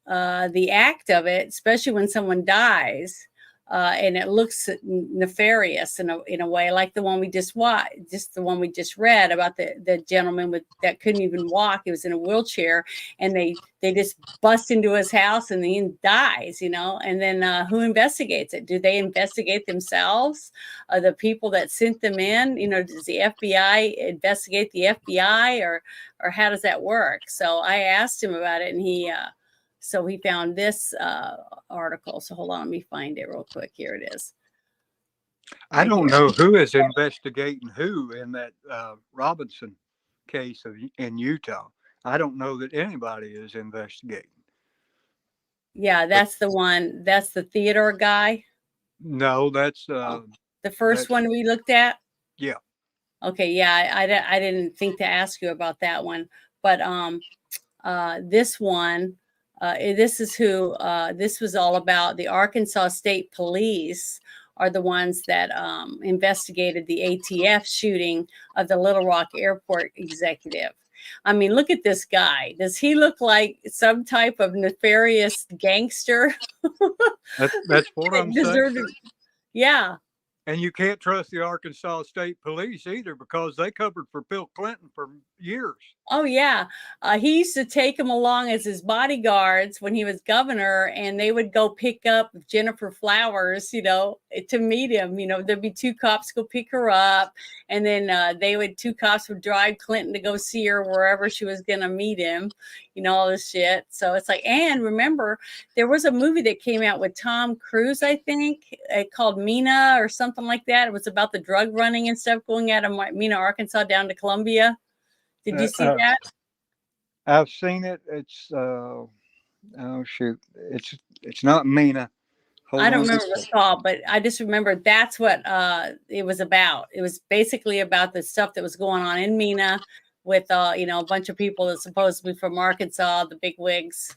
the act of it, especially when someone dies? And it looks nefarious in a way, like the one we just watched, just the one we just read about the gentleman that couldn't even walk. He was in a wheelchair, and they just bust into his house, and he dies. You know, and then who investigates it? Do they investigate themselves? The people that sent them in? You know, does the FBI investigate the FBI, or how does that work? So I asked him about it, and he found this article. So hold on, let me find it real quick. Here it is. I don't know who is investigating who in that Robinson case in Utah. I don't know that anybody is investigating. Yeah, that's the one. That's the Theodore guy. No, that's the first one we looked at. Yeah. Okay. Yeah, I didn't think to ask you about that one, but this one. This is who this was all about. The Arkansas State Police are the ones that investigated the ATF shooting of the Little Rock Airport executive. I mean, look at this guy. Does he look like some type of nefarious gangster? That's what I'm saying. Yeah. And you can't trust the Arkansas State Police either because they covered for Bill Clinton for years. Oh, yeah. He used to take them along as his bodyguards when he was governor, and they would go pick up Jennifer Flowers, you know, to meet him. You know, there'd be two cops go pick her up, and then two cops would drive Clinton to go see her wherever she was going to meet him, you know, all this shit. So it's like, and remember, there was a movie that came out with Tom Cruise, I think, called Mina or something like that. It was about the drug running and stuff going out of Mina, Arkansas down to Columbia. Did you see that? I've seen it. It's oh shoot, it's not Mina. I don't remember what it's called, but I just remember that's what it was about. It was basically about the stuff that was going on in Mina with you know, a bunch of people that supposed to be from Arkansas, the big wigs,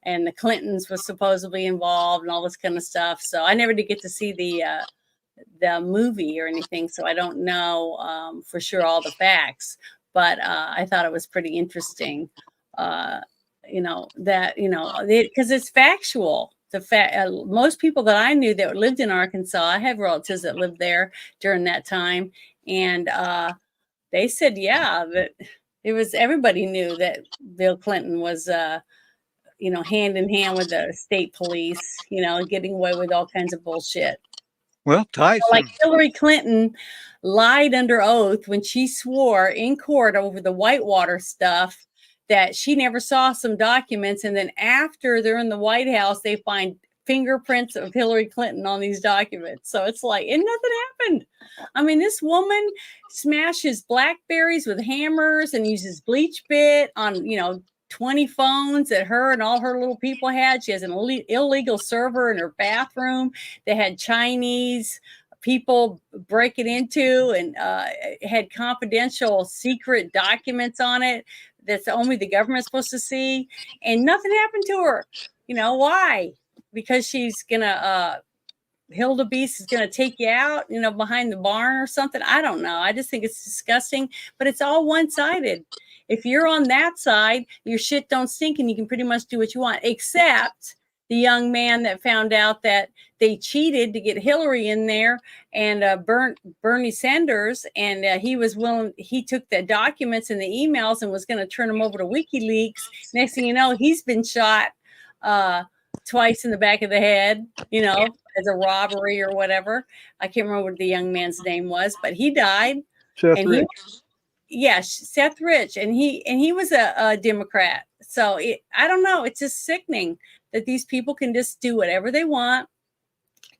and the Clintons was supposedly involved and all this kind of stuff. So I never did get to see the movie or anything, so I don't know for sure all the facts. But I thought it was pretty interesting, you know, that, you know, because it's factual. Most people that I knew that lived in Arkansas, I have relatives that lived there during that time, and they said, yeah, that it was, everybody knew that Bill Clinton was, you know, hand in hand with the state police, you know, getting away with all kinds of bullshit. Well, Tyson. Like Hillary Clinton lied under oath when she swore in court over the Whitewater stuff that she never saw some documents. And then after they're in the White House, they find fingerprints of Hillary Clinton on these documents. So it's like, and nothing happened. I mean, this woman smashes BlackBerries with hammers and uses bleach bit on, you know, 20 phones that her and all her little people had. She has an illegal server in her bathroom that had Chinese people breaking into, and had confidential secret documents on it that's only the government's supposed to see, and nothing happened to her. You know why? Because she's gonna Hilda Beast is gonna take you out, you know, behind the barn or something. I don't know. I just think it's disgusting, but it's all one-sided. If you're on that side, your shit don't stink and you can pretty much do what you want, except the young man that found out that they cheated to get Hillary in there and Bernie Sanders, and he took the documents and the emails and was going to turn them over to WikiLeaks. Next thing you know, he's been shot twice in the back of the head, as a robbery or whatever. I can't remember what the young man's name was, but he died. Seth Rich. Seth Rich, and he was a Democrat. So I don't know. It's just sickening that these people can just do whatever they want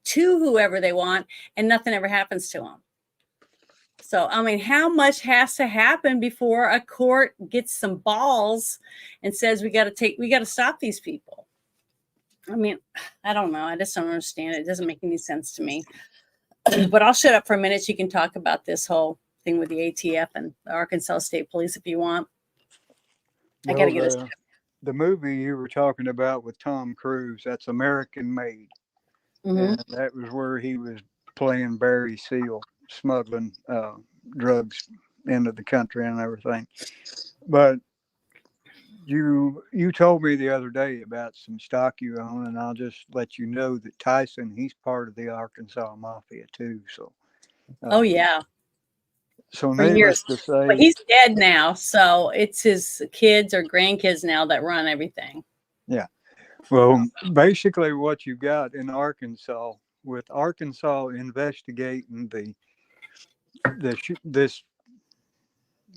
to whoever they want, and nothing ever happens to them. So, I mean, how much has to happen before a court gets some balls and says we got to stop these people? I mean, I don't know. I just don't understand it. It doesn't make any sense to me. But I'll shut up for a minute so you can talk about this whole thing with the ATF and the Arkansas State Police if you want. I got to get the movie you were talking about with Tom Cruise, that's American Made. Mm-hmm. And that was where he was playing Barry Seal, smuggling drugs into the country and everything. But you told me the other day about some stock you own, and I'll just let you know that Tyson, he's part of the Arkansas Mafia too. So oh yeah. So needless to say, but he's dead now, so it's his kids or grandkids now that run everything. Yeah. Well, basically what you got in Arkansas, with Arkansas investigating this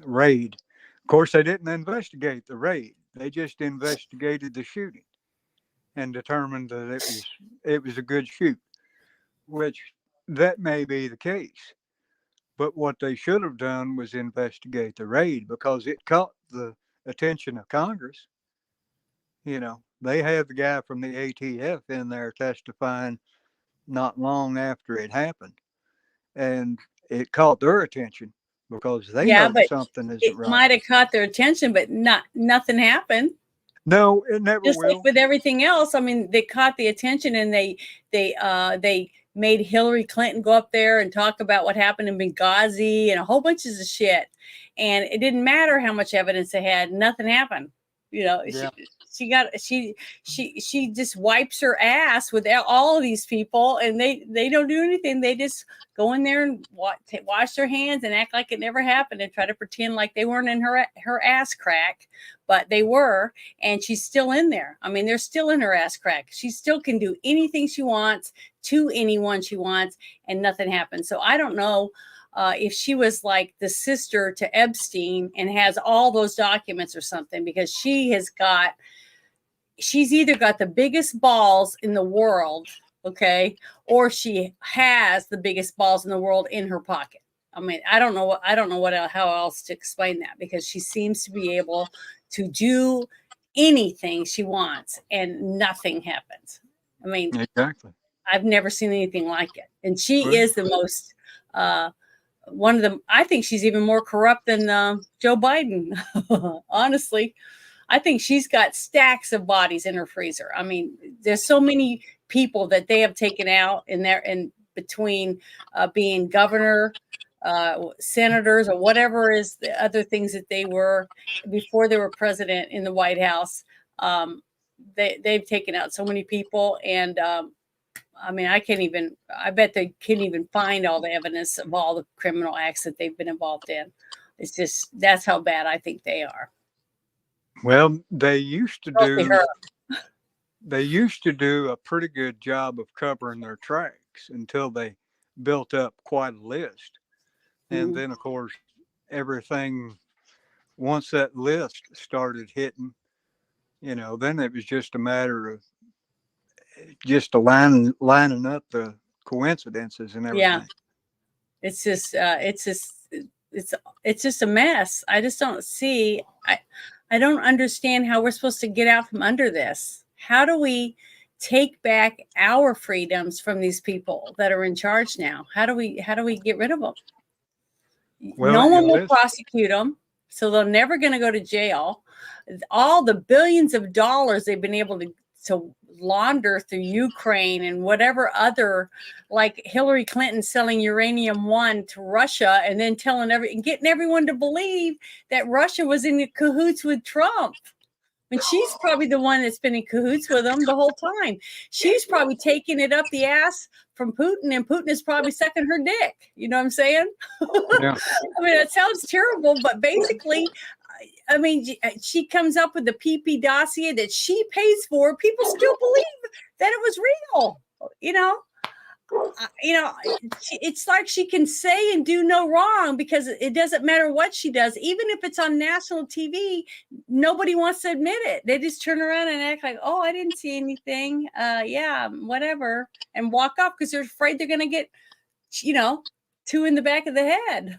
raid. Of course, they didn't investigate the raid. They just investigated the shooting and determined that it was a good shoot, which that may be the case. But what they should have done was investigate the raid, because it caught the attention of Congress. They had the guy from the ATF in there testifying not long after it happened. And it caught their attention because they know something isn't right. It might have caught their attention, but nothing happened. No, it never Just will. Like with everything else. I mean, they caught the attention, and they made Hillary Clinton go up there and talk about what happened in Benghazi and a whole bunch of shit. And it didn't matter how much evidence they had. Nothing happened. Yeah. She just wipes her ass with all of these people, and they don't do anything. They just go in there and wash their hands and act like it never happened and try to pretend like they weren't in her ass crack, but they were. And she's still in there. I mean, they're still in her ass crack. She still can do anything she wants to anyone she wants, and nothing happens. So I don't know if she was like the sister to Epstein and has all those documents or something, because she's either got the biggest balls in the world, okay, or she has the biggest balls in the world in her pocket. I mean, I don't know how else to explain that, because she seems to be able to do anything she wants and nothing happens. I mean, exactly. I've never seen anything like it. And she is the most, one of them. I think she's even more corrupt than Joe Biden. Honestly, I think she's got stacks of bodies in her freezer. I mean, there's so many people that they have taken out in between being governor, senators, or whatever is the other things that they were before they were president in the White House. They've taken out so many people, and I mean, I bet they can't even find all the evidence of all the criminal acts that they've been involved in. It's just, that's how bad I think they are. Well, they used to do a pretty good job of covering their tracks until they built up quite a list. And then, of course, everything, once that list started hitting, then it was just a matter of just lining up the coincidences and everything. Yeah. It's just a mess. I just don't see, I don't understand how we're supposed to get out from under this. How do we take back our freedoms from these people that are in charge now? How do we get rid of them? Well, no one will prosecute them, so they're never going to go to jail. All the billions of dollars they've been able to launder through Ukraine and whatever other, like Hillary Clinton selling uranium-1 to Russia and then getting everyone to believe that Russia was in cahoots with Trump. when she's probably the one that's been in cahoots with them the whole time. She's probably taking it up the ass from Putin, and Putin is probably sucking her dick. You know what I'm saying? Yeah. I mean, it sounds terrible, but basically, I mean, she comes up with the PP dossier that she pays for. People still believe that it was real. It's like she can say and do no wrong because it doesn't matter what she does. Even if it's on national TV, nobody wants to admit it. They just turn around and act like, oh, I didn't see anything. Yeah, whatever. And walk off because they're afraid they're going to get, two in the back of the head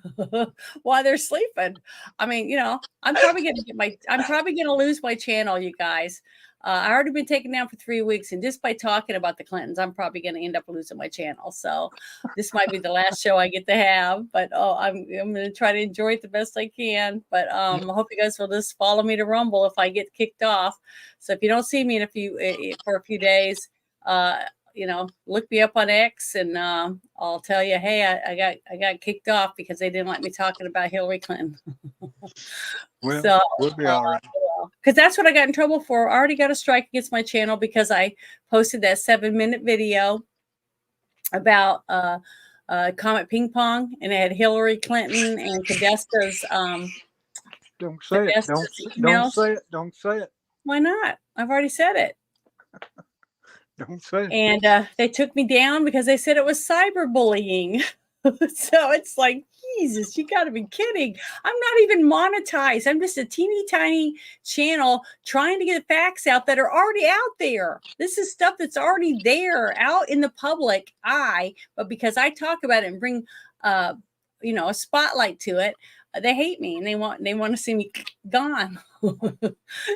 while they're sleeping. I mean, I'm probably going to lose my channel, you guys. I already been taken down for 3 weeks, and just by talking about the Clintons, I'm probably going to end up losing my channel. So this might be the last show I get to have, but I'm going to try to enjoy it the best I can. But I hope you guys will just follow me to Rumble if I get kicked off. So if you don't see me for a few days, look me up on X, and I'll tell you, hey, I got kicked off because they didn't like me talking about Hillary Clinton. Well, so we'll be all right. Because that's what I got in trouble for. I already got a strike against my channel because I posted that 7-minute video about Comet Ping Pong, and it had Hillary Clinton and Podesta's. Don't say it. Don't say it. Don't say it. Why not? I've already said it. Don't say it. And they took me down because they said it was cyberbullying. So it's like, Jesus, you got to be kidding. I'm not even monetized. I'm just a teeny tiny channel trying to get facts out that are already out there. This is stuff that's already there out in the public eye. But because I talk about it and bring, a spotlight to it, they hate me and they want to see me gone.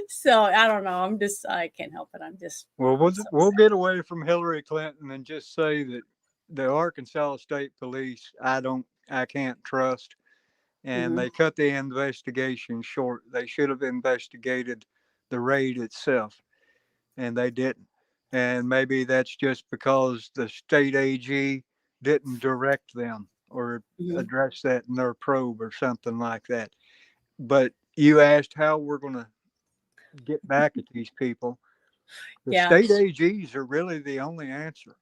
So I don't know. I can't help it. We'll get away from Hillary Clinton and just say that the Arkansas State Police, I can't trust, and they cut the investigation short. They should have investigated the raid itself, and they didn't. And maybe that's just because the state AG didn't direct them or address that in their probe or something like that. But you asked how we're going to get back at these people. The state AGs are really the only answer.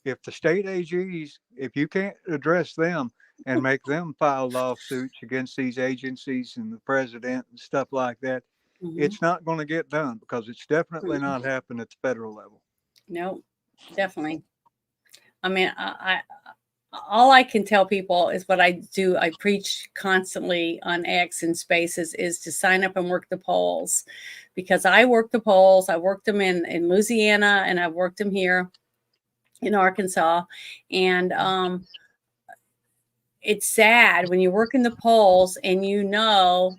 If the state AGs, if you can't address them and make them file lawsuits against these agencies and the president and stuff like that, it's not going to get done because it's definitely not happening at the federal level. No, definitely. I mean, all I can tell people is what I do. I preach constantly on X and Spaces is to sign up and work the polls, because I work the polls. I worked them in Louisiana, and I've worked them here in Arkansas. And it's sad when you work in the polls and you know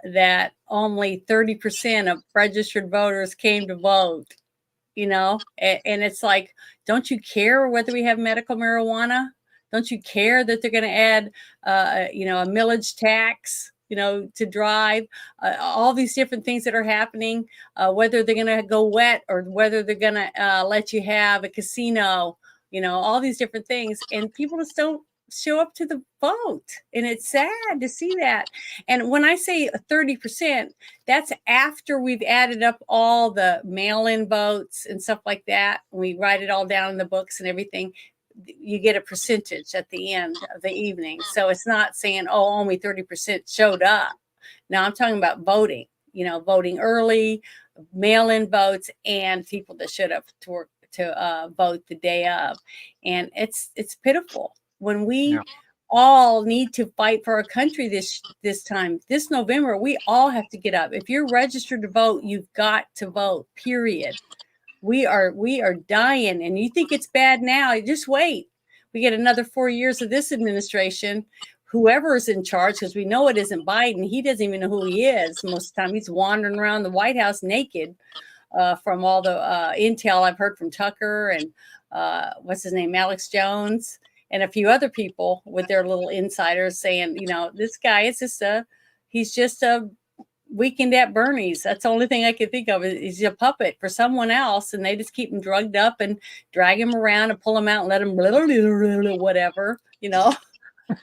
that only 30% of registered voters came to vote, and it's like, don't you care whether we have medical marijuana? Don't you care that they're going to add, a millage tax, to drive, all these different things that are happening, whether they're going to go wet or whether they're going to let you have a casino, all these different things. And people just don't show up to the vote. And it's sad to see that. And when I say 30%, that's after we've added up all the mail-in votes and stuff like that. We write it all down in the books and everything. You get a percentage at the end of the evening. So it's not saying, only 30% showed up. Now I'm talking about voting, voting early, mail-in votes, and people that showed up to vote the day of. And it's pitiful when we all need to fight for our country this time, this November. We all have to get up. If you're registered to vote, you've got to vote, period. We are dying, and you think it's bad now. Just wait. We get another 4 years of this administration, whoever is in charge, because we know it isn't Biden. He doesn't even know who he is. Most of the time he's wandering around the White House naked, from all the intel I've heard from Tucker and what's his name, Alex Jones, and a few other people with their little insiders saying, this guy is he's just a Weekend at Bernie's. That's the only thing I can think of. He's a puppet for someone else, and they just keep him drugged up and drag him around and pull him out and let him whatever,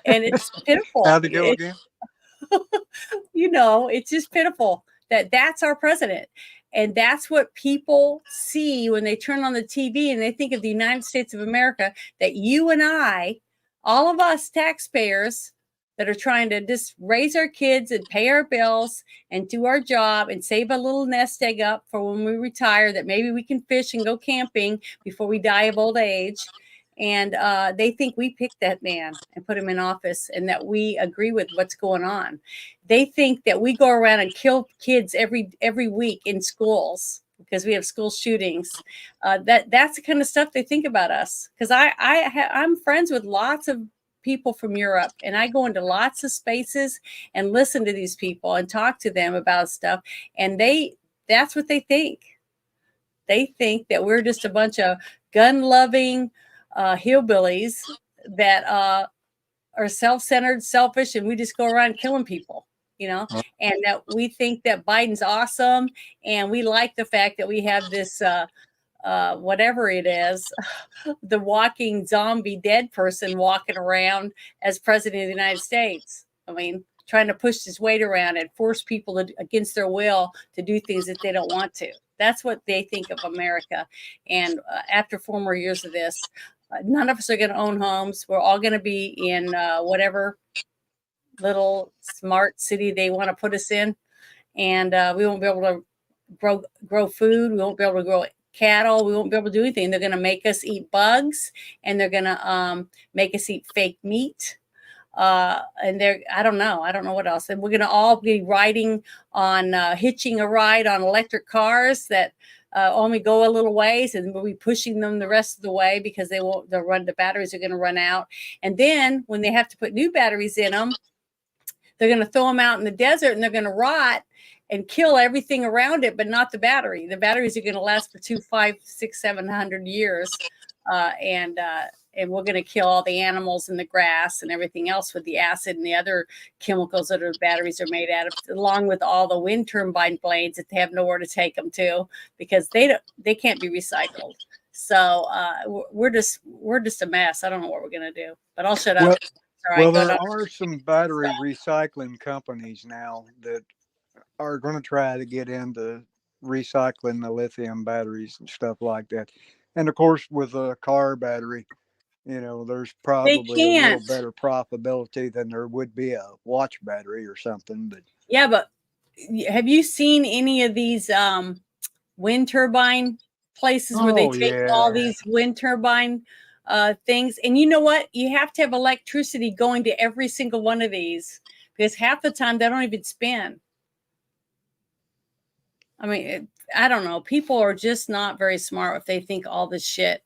And it's pitiful. How'd it go again? It's just pitiful That's our president. And that's what people see when they turn on the TV and they think of the United States of America, that you and I, all of us taxpayers that are trying to just raise our kids and pay our bills and do our job and save a little nest egg up for when we retire, that maybe we can fish and go camping before we die of old age. And they think we picked that man and put him in office and that we agree with what's going on. They think that we go around and kill kids every week in schools because we have school shootings. That's the kind of stuff they think about us. Because I'm friends with lots of people from Europe, and I go into lots of spaces and listen to these people and talk to them about stuff. And that's what they think. They think that we're just a bunch of gun-loving hillbillies that are self-centered, selfish, and we just go around killing people, and that we think that Biden's awesome, and we like the fact that we have this whatever it is, the walking zombie dead person walking around as president of the United States. I mean, trying to push his weight around and force people against their will to do things that they don't want to. That's what they think of America. And after 4 more years of this, none of us are going to own homes. We're all going to be in whatever little smart city they want to put us in. And we won't be able to grow food. We won't be able to grow cattle. We won't be able to do anything. They're going to make us eat bugs, and they're going to make us eat fake meat. And I don't know what else. And we're going to all be riding on, hitching a ride on electric cars that only go a little ways, and we'll be pushing them the rest of the way because the batteries are going to run out. And then when they have to put new batteries in them, they're going to throw them out in the desert, and they're going to rot and kill everything around it, but not the battery. The batteries are going to last for 2, 5, 6, 700 years. And we're going to kill all the animals and the grass and everything else with the acid and the other chemicals that our batteries are made out of, along with all the wind turbine blades that they have nowhere to take them to because they can't be recycled. So we're just a mess. I don't know what we're going to do, but I'll shut up. Well, there are some battery recycling companies now that are going to try to get into recycling the lithium batteries and stuff like that. And of course, with a car battery, there's probably a little better profitability than there would be a watch battery or something. But yeah, but have you seen any of these wind turbine places where they take all these wind turbine things? And you know what? You have to have electricity going to every single one of these because half the time they don't even spin. I mean, I don't know. People are just not very smart if they think all this shit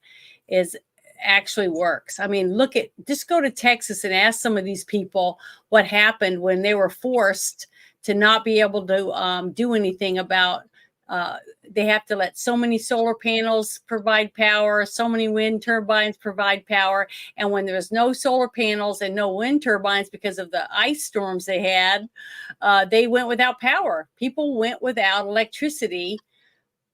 actually works. I mean, just go to Texas and ask some of these people what happened when they were forced to not be able to do anything about. They have to let so many solar panels provide power, so many wind turbines provide power. And when there's no solar panels and no wind turbines because of the ice storms they had, they went without power. People went without electricity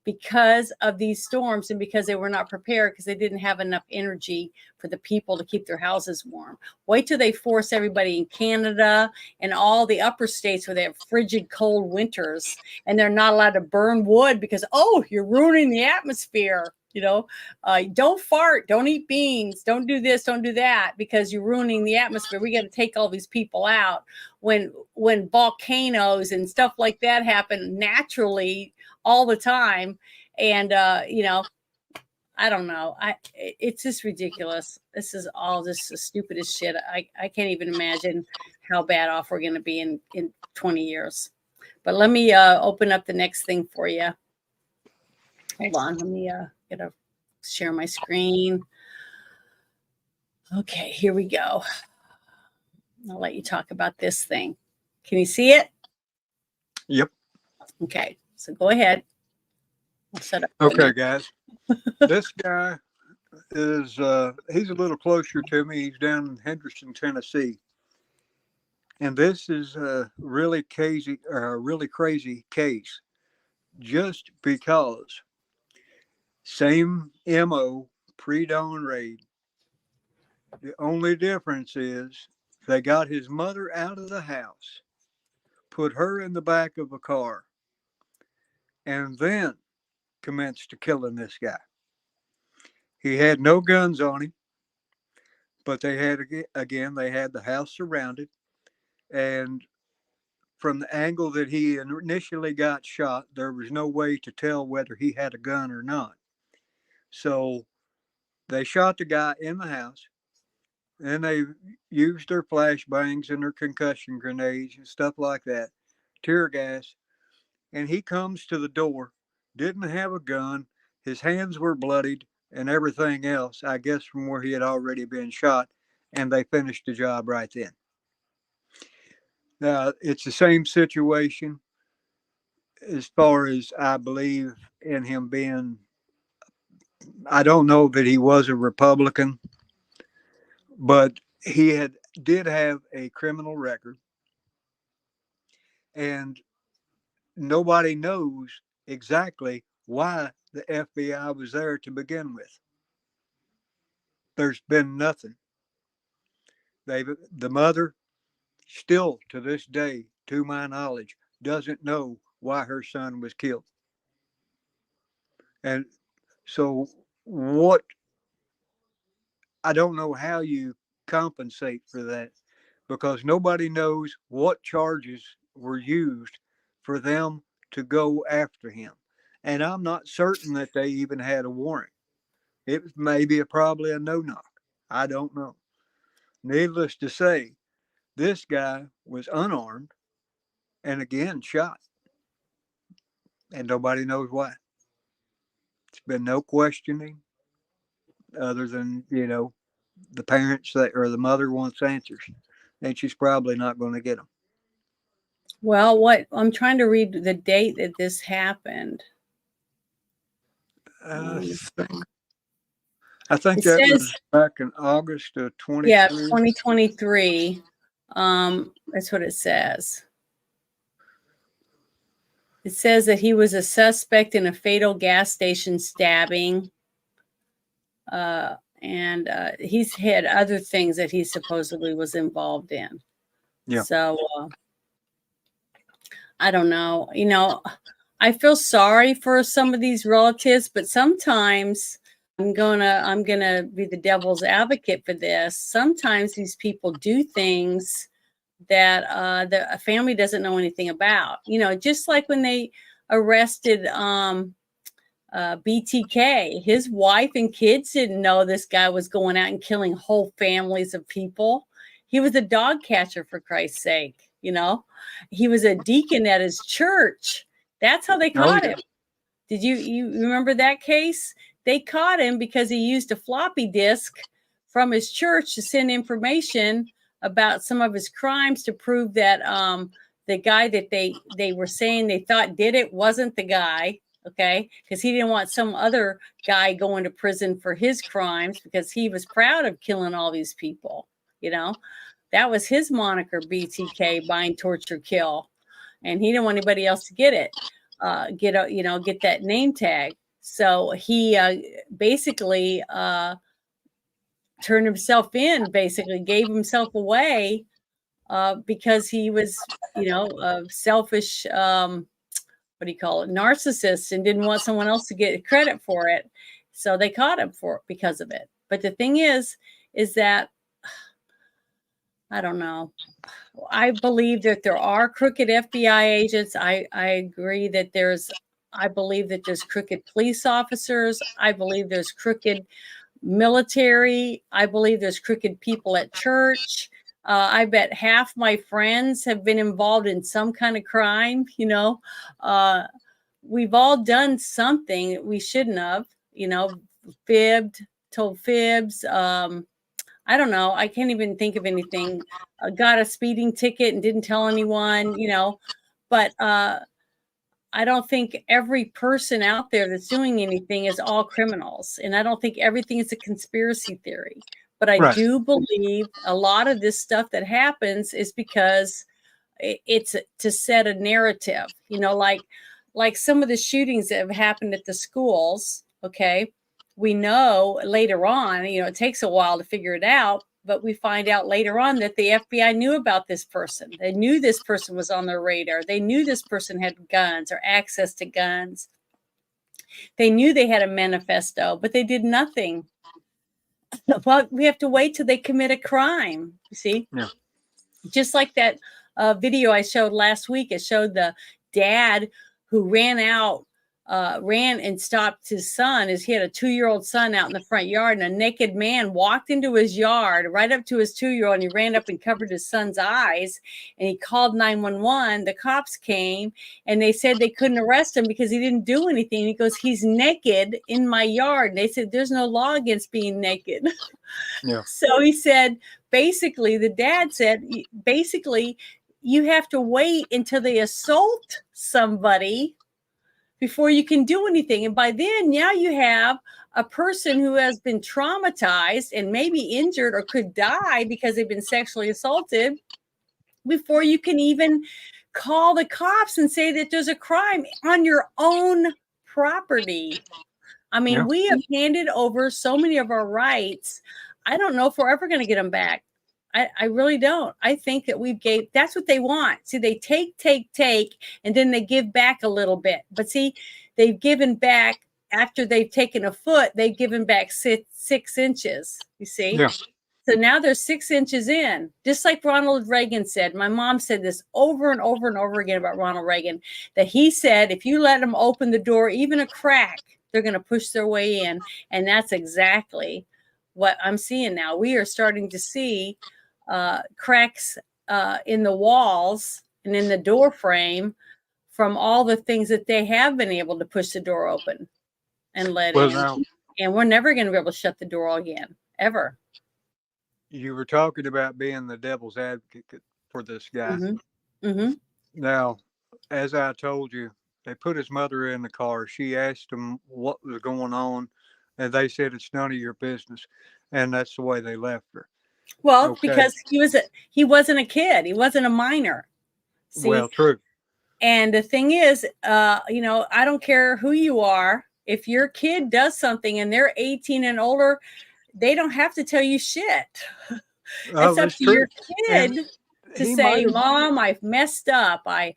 because of these storms and because they were not prepared because they didn't have enough energy for the people to keep their houses warm. Wait till they force everybody in Canada and all the upper states where they have frigid, cold winters and they're not allowed to burn wood because, you're ruining the atmosphere. Don't fart, don't eat beans, don't do this, don't do that because you're ruining the atmosphere. We got to take all these people out. When volcanoes and stuff like that happen naturally all the time. And, I don't know. It's just ridiculous. This is all just the stupidest shit. I can't even imagine how bad off we're going to be in 20 years. But let me open up the next thing for you. Hold on. Let me share my screen. Okay, here we go. I'll let you talk about this thing. Can you see it? Yep. Okay, so go ahead. I'll set up. Okay, guys. This guy is he's a little closer to me. He's down in Henderson, Tennessee. And this is a really crazy case just because same MO, pre-dawn raid. The only difference is they got his mother out of the house, put her in the back of a car, and then commenced to killing this guy. He had no guns on him, but they had, again, they had the house surrounded. And from the angle that he initially got shot, there was no way to tell whether he had a gun or not. So they shot the guy in the house, and they used their flashbangs and their concussion grenades and stuff like that, tear gas. And he comes to the door, didn't have a gun, his hands were bloodied and everything else, I guess from where he had already been shot, and they finished the job right then. Now, it's the same situation as far as I believe in him being, I don't know that he was a Republican, but he did have a criminal record, and nobody knows exactly why the FBI was there to begin with. There's been nothing. The mother, still to this day, to my knowledge, doesn't know why her son was killed. And so, what, I don't know how you compensate for that, because nobody knows what charges were used for them to go after him. And I'm not certain that they even had a warrant. It was maybe probably a no knock. I don't know. Needless to say, this guy was unarmed and again shot. And nobody knows why. It's been no questioning other than, the parents or the mother wants answers. And she's probably not going to get them. Well, what I'm trying to read the date that this happened. I think It that says, was back in August of 2023. yeah, 2023. That's what it says. It says that he was a suspect in a fatal gas station stabbing. And he's had other things that he supposedly was involved in. Yeah. So I don't know. I feel sorry for some of these relatives, but sometimes I'm gonna be the devil's advocate for this. Sometimes these people do things that the family doesn't know anything about. Just like when they arrested BTK, his wife and kids didn't know this guy was going out and killing whole families of people. He was a dog catcher, for Christ's sake. He was a deacon at his church. That's how they caught him. Did you remember that case? They caught him because he used a floppy disk from his church to send information about some of his crimes to prove that the guy that they were saying they thought did it wasn't the guy. Okay, because he didn't want some other guy going to prison for his crimes, because he was proud of killing all these people. That was his moniker, BTK, bind, torture, kill, and he didn't want anybody else to get it, get that name tag. So he basically turned himself in, basically gave himself away because he was, a selfish, narcissist, and didn't want someone else to get credit for it. So they caught him because of it. But the thing is that, I don't know. I believe that there are crooked FBI agents. I agree that I believe that there's crooked police officers. I believe there's crooked military. I believe there's crooked people at church. I bet half my friends have been involved in some kind of crime. We've all done something we shouldn't have, told fibs. I don't know. I can't even think of anything. Got a speeding ticket and didn't tell anyone, but I don't think every person out there that's doing anything is all criminals. And I don't think everything is a conspiracy theory. But I do believe a lot of this stuff that happens is because it's to set a narrative, like some of the shootings that have happened at the schools. Okay. We know later on, it takes a while to figure it out, But we find out later on that the FBI knew about this person. They knew this person was on their radar. They knew this person had guns or access to guns. They knew they had a manifesto, but they did nothing. Well, we have to wait till they commit a crime. You see? Yeah. Just like that video I showed last week. It showed the dad who ran and stopped his son. He had a 2-year-old son out in the front yard, and a naked man walked into his yard right up to his 2-year-old, and he ran up and covered his son's eyes, and he called 911. The cops came, and they said they couldn't arrest him because he didn't do anything. He goes, he's naked in my yard. And they said, there's no law against being naked. Yeah. So he said, basically, the dad said, basically, you have to wait until they assault somebody before you can do anything. And by then, now you have a person who has been traumatized and maybe injured or could die because they've been sexually assaulted before you can even call the cops and say that there's a crime on your own property. I mean, Yeah. we have handed over so many of our rights. I don't know if we're ever going to get them back. I really don't. I think that that's what they want. See, they take, and then they give back a little bit. But see, they've given back after they've taken a foot, they've given back 6 inches, you see? Yeah. So now they're 6 inches in, just like Ronald Reagan said. My mom said this over and over and over again about Ronald Reagan, that he said, if you let them open the door, even a crack, they're going to push their way in. And that's exactly what I'm seeing now. We are starting to see cracks in the walls and in the door frame from all the things that they have been able to push the door open and let in. Now, And we're never going to be able to shut the door again, ever. you were talking about being the devil's advocate for this guy. Mm-hmm. Mm-hmm. Now, as I told you, they put his mother in the car. She asked him what was going on, and they said it's none of your business. And that's the way they left her. Well, Okay. because he wasn't a kid. He wasn't a minor. See? Well, true. And the thing is, I don't care who you are. If your kid does something and they're 18 and older, they don't have to tell you shit. It's up that's to true. your kid And to he say, might have- Mom, I've messed up. I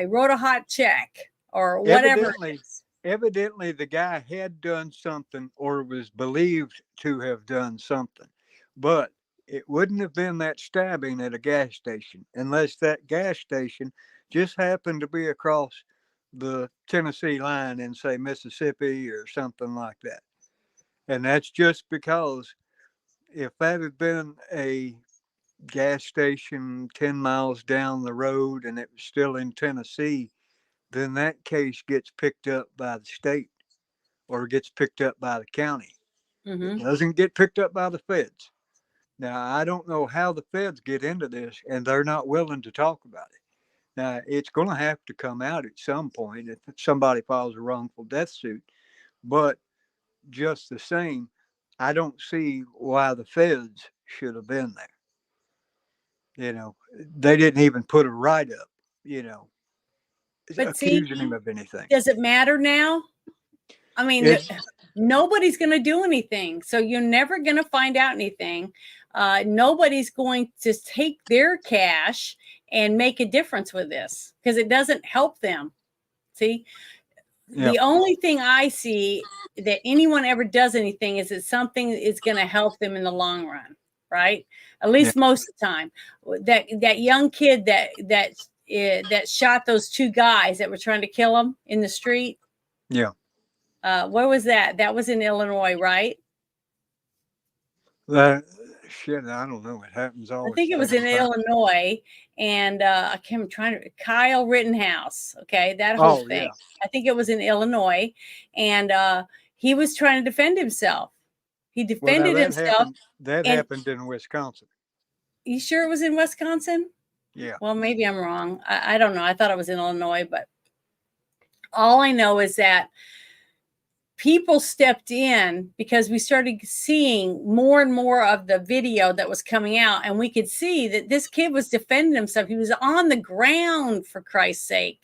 wrote a hot check or whatever. Evidently, the guy had done something or was believed to have done something. But it wouldn't have been that stabbing at a gas station unless that gas station just happened to be across the Tennessee line in, say, Mississippi or something like that. And that's just because if that had been a gas station 10 miles down the road and it was still in Tennessee, then that case gets picked up by the state or gets picked up by the county. Mm-hmm. It doesn't get picked up by the feds. Now, I don't know how the feds get into this, and they're not willing to talk about it. Now, it's going to have to come out at some point if somebody files a wrongful death suit. But just the same, I don't see why the feds should have been there. They didn't even put a write-up, But see, accusing him of anything. does it matter now? I mean, nobody's going to do anything. So you're never going to find out anything. Nobody's going to take their cash and make a difference with this because it doesn't help them. See, Yeah. The only thing I see that anyone ever does anything is that something is going to help them in the long run, right? At least most of the time. That young kid that shot those 2 guys that were trying to kill him in the street. Yeah. Where was that? That was in Illinois, right? Shit, I don't know. It happens all I think it was in Illinois, and Kyle Rittenhouse. Okay, that whole thing. Yeah. I think it was in Illinois, and he was trying to defend himself. He defended himself. That happened in Wisconsin. You sure it was in Wisconsin? Yeah. Well, maybe I'm wrong. I don't know. I thought it was in Illinois, but all I know is that people stepped in because we started seeing more and more of the video that was coming out, and we could see that this kid was defending himself. He was on the ground, for Christ's sake.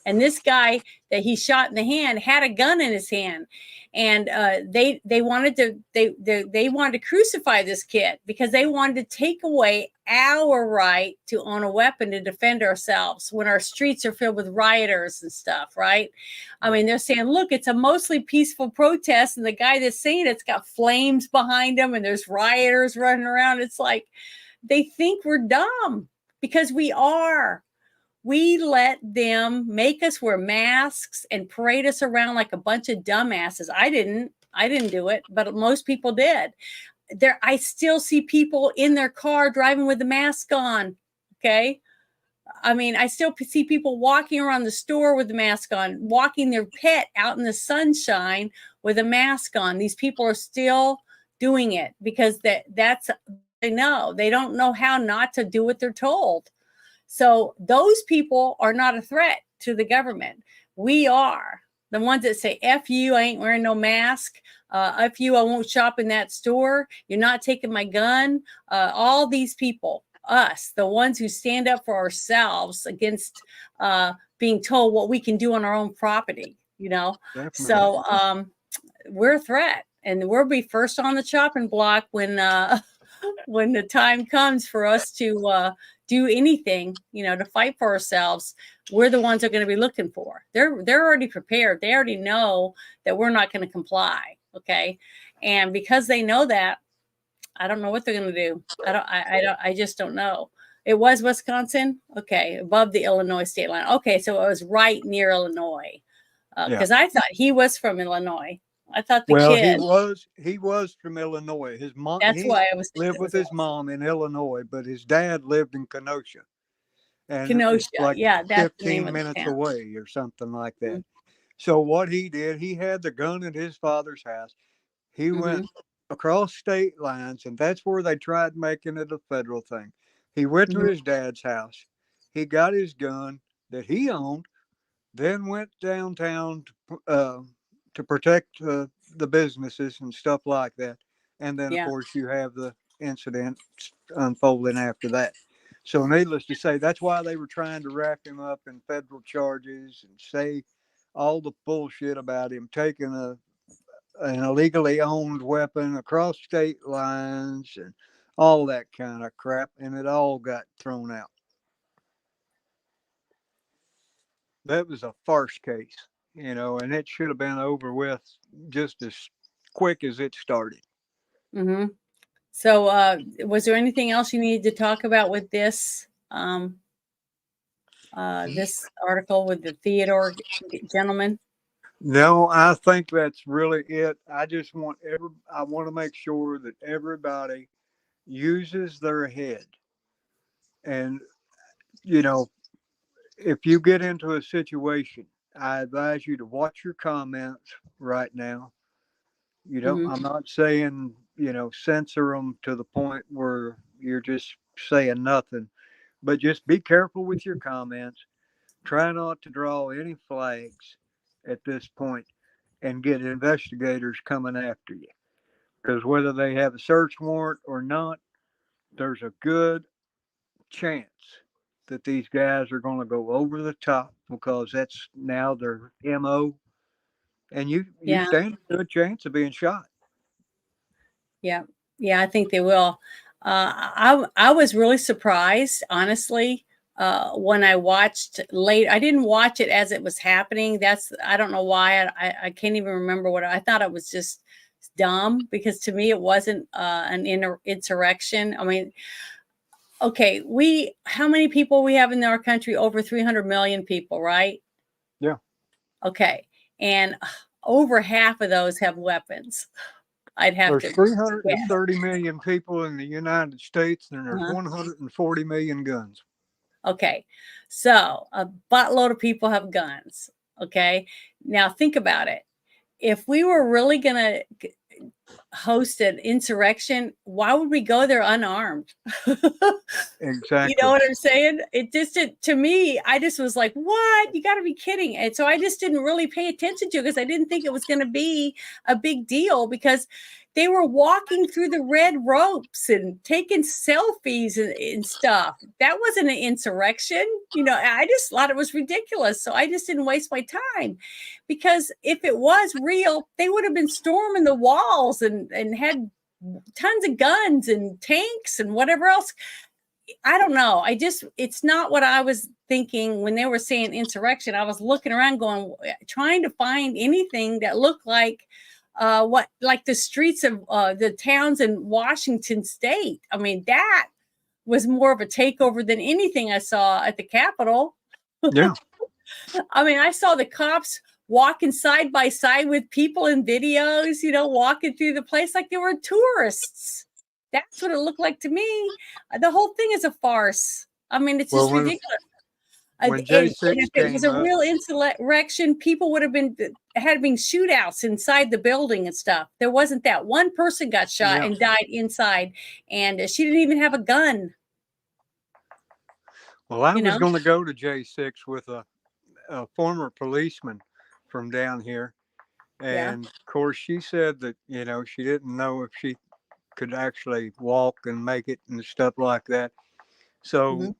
And this guy that he shot in the hand had a gun in his hand. and they wanted to crucify this kid because they wanted to take away our right to own a weapon to defend ourselves when our streets are filled with rioters and stuff, right? I mean, they're saying, look, it's a mostly peaceful protest, and the guy that's saying it's got flames behind him and there's rioters running around. It's like they think we're dumb because we are. We let them make us wear masks and parade us around like a bunch of dumbasses. I didn't do it, but most people did. I still see people in their car driving with the mask on. Okay. I mean, I still see people walking around the store with the mask on, walking their pet out in the sunshine with a mask on. These people are still doing it because they don't know how not to do what they're told. So those people are not a threat to the government. We are. The ones that say, F you, I ain't wearing no mask. F you, I won't shop in that store. You're not taking my gun. All these people, us, the ones who stand up for ourselves against being told what we can do on our own property, Definitely. So we're a threat. And we'll be first on the chopping block when the time comes for us to do anything, to fight for ourselves. We're the ones they're going to be looking for. They're already prepared. They already know that we're not going to comply. Okay. And because they know that, I don't know what they're going to do. I just don't know. It was Wisconsin. Okay. Above the Illinois state line. Okay. So it was right near Illinois. Because I thought he was from Illinois. I thought kid. He was from Illinois. His mom. That's why I was lived with his mom in Illinois, but his dad lived in Kenosha. And Kenosha, like that's 15 minutes away or something like that. Mm-hmm. So what he did, he had the gun at his father's house. He went across state lines, and that's where they tried making it a federal thing. He went to his dad's house. He got his gun that he owned, then went downtown to protect the businesses and stuff like that. And then, of course, you have the incident unfolding after that. So needless to say, that's why they were trying to wrap him up in federal charges and say all the bullshit about him taking an illegally owned weapon across state lines and all that kind of crap. And it all got thrown out. That was a farce case, and it should have been over with just as quick as it started. Mm-hmm. So was there anything else you needed to talk about with this this article with the Theodore gentleman? No, I think that's really it. I just want I want to make sure that everybody uses their head. And, if you get into a situation, I advise you to watch your comments right now. I'm not saying, censor them to the point where you're just saying nothing, but just be careful with your comments. Try not to draw any flags at this point and get investigators coming after you. Because whether they have a search warrant or not, there's a good chance that these guys are going to go over the top because that's now their MO. And you stand a good chance of being shot. Yeah, I think they will. I was really surprised, honestly, when I watched late. I didn't watch it as it was happening. I don't know why. I can't even remember what I thought. It was just dumb because to me it wasn't an insurrection. I mean, okay, how many people we have in our country? Over 300 million people, right? Yeah. Okay, and over half of those have weapons. There's 330 million people in the United States, and there's 140 million guns. Okay, so a buttload of people have guns. Okay, now think about it. If we were really going to host an insurrection, why would we go there unarmed? Exactly. You know what I'm saying? It just to me, I just was like, what? You got to be kidding. And so I just didn't really pay attention to it because I didn't think it was going to be a big deal because they were walking through the red ropes and taking selfies and stuff. That wasn't an insurrection. You know, I just thought it was ridiculous. So I just didn't waste my time because if it was real, they would have been storming the walls and had tons of guns and tanks and whatever else. I don't know. It's not what I was thinking when they were saying insurrection. I was looking around going, trying to find anything that looked like like the streets of the towns in Washington State. I mean, that was more of a takeover than anything I saw at the Capitol. Yeah. I mean, I saw the cops walking side by side with people in videos, you know, walking through the place like they were tourists. That's what it looked like to me. The whole thing is a farce. I mean, it's just ridiculous. When J6 if it was a real insurrection, people would have been shootouts inside the building and stuff. There wasn't that. One person got shot and died inside, and she didn't even have a gun. Well, I was going to go to J6 with a former policeman from down here. And of course, she said that, you know, she didn't know if she could actually walk and make it and stuff like that. So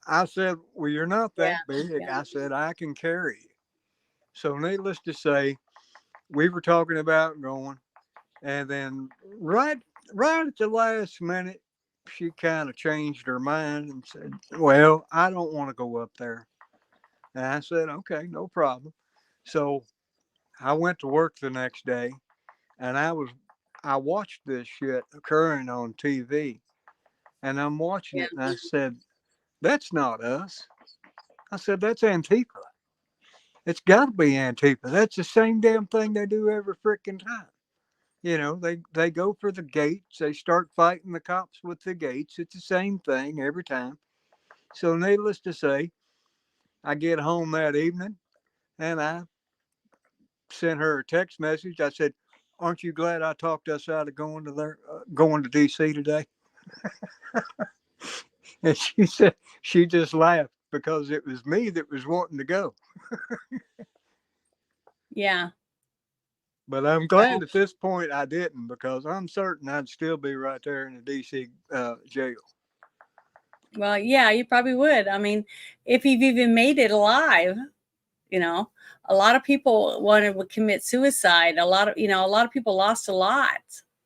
I said, well, you're not that big. I said, I can carry you. So needless to say, we were talking about going. And then right at the last minute, she kind of changed her mind and said, well, I don't want to go up there. And I said, okay, no problem. So I went to work the next day and I watched this shit occurring on TV, and I'm watching it and I said, that's not us. I said, that's Antifa. It's got to be Antifa. That's the same damn thing they do every freaking time. You know, they go for the gates. They start fighting the cops with the gates. It's the same thing every time. So needless to say, I get home that evening and I sent her a text message. I said, aren't you glad I talked us out of going to DC today? And she said, she just laughed because it was me that was wanting to go. Yeah. But I'm glad at this point I didn't, because I'm certain I'd still be right there in the DC jail. Well, yeah, you probably would. I mean, if you've even made it alive, you know, a lot of people wanted to commit suicide. A lot of people lost a lot,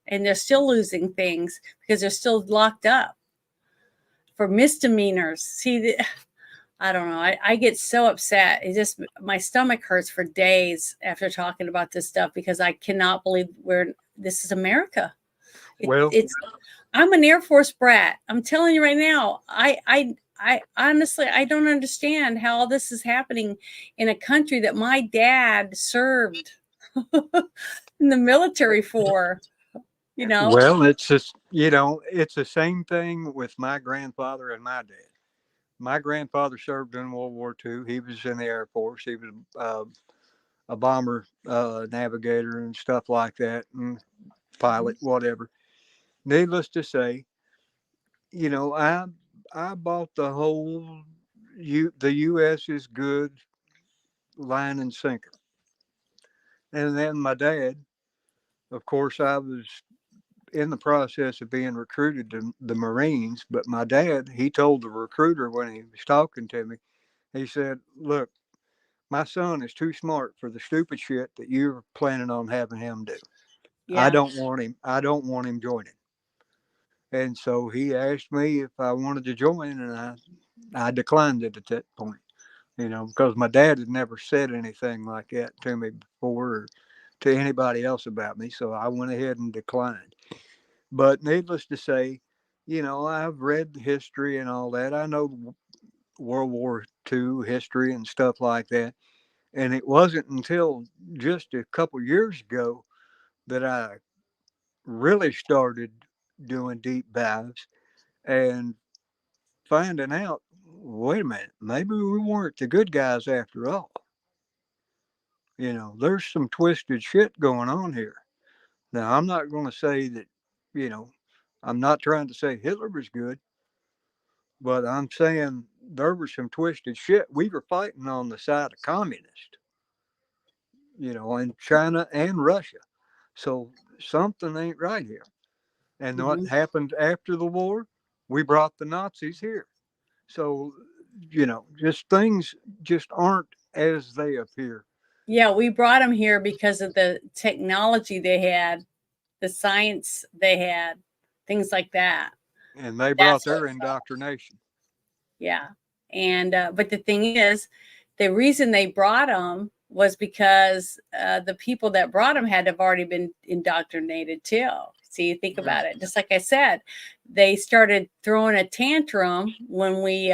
and they're still losing things because they're still locked up for misdemeanors. See, I don't know. I get so upset. My stomach hurts for days after talking about this stuff because I cannot believe this is America. I'm an Air Force brat. I'm telling you right now, I honestly, I don't understand how all this is happening in a country that my dad served in the military for, you know? Well, it's just, you know, it's the same thing with my grandfather and my dad. My grandfather served in World War II. He was in the Air Force. He was a bomber navigator and stuff like that, and pilot, whatever. Needless to say, you know, I bought the whole the U.S. is good line and sinker. And then my dad, of course, I was in the process of being recruited to the Marines, but my dad, he told the recruiter when he was talking to me, he said, look, my son is too smart for the stupid shit that you're planning on having him do. Yeah. I don't want him joining. And so he asked me if I wanted to join, and I declined it at that point, you know, because my dad had never said anything like that to me before or to anybody else about me. So I went ahead and declined. But needless to say, you know, I've read history and all that. I know World War II history and stuff like that. And it wasn't until just a couple years ago that I really started doing deep dives and finding out, wait a minute, maybe we weren't the good guys after all. You know, there's some twisted shit going on here. Now, I'm not going to say that, you know, I'm not trying to say Hitler was good, but I'm saying there was some twisted shit. We were fighting on the side of communists, in China and Russia. So something ain't right here. And what Mhm. happened after the war? We brought the Nazis here. So, just things just aren't as they appear. Yeah, we brought them here because of the technology they had, the science they had, things like that. And they brought That's what. their indoctrination. Yeah. And but the thing is, the reason they brought them was because the people that brought them had to have already been indoctrinated too. See, think about it. Just like I said, they started throwing a tantrum when we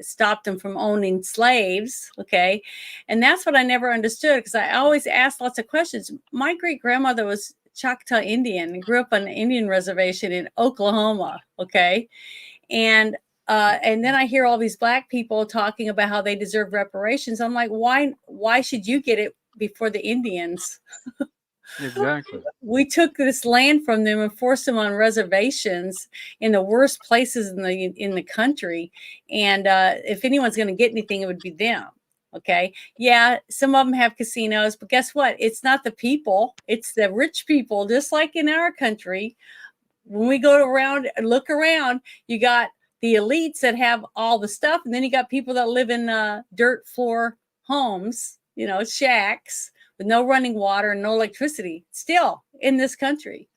stopped them from owning slaves. Okay. And that's what I never understood, because I always asked lots of questions. My great grandmother was Choctaw Indian and grew up on an Indian reservation in Oklahoma. Okay. And then I hear all these black people talking about how they deserve reparations. I'm like, why should you get it before the Indians? Exactly. We took this land from them and forced them on reservations in the worst places in the country. And if anyone's going to get anything, it would be them. Okay. Yeah, some of them have casinos, but guess what? It's not the people, it's the rich people, just like in our country. When we go around and look around, you got the elites that have all the stuff, and then you got people that live in dirt floor homes, shacks with no running water and no electricity. Still in this country,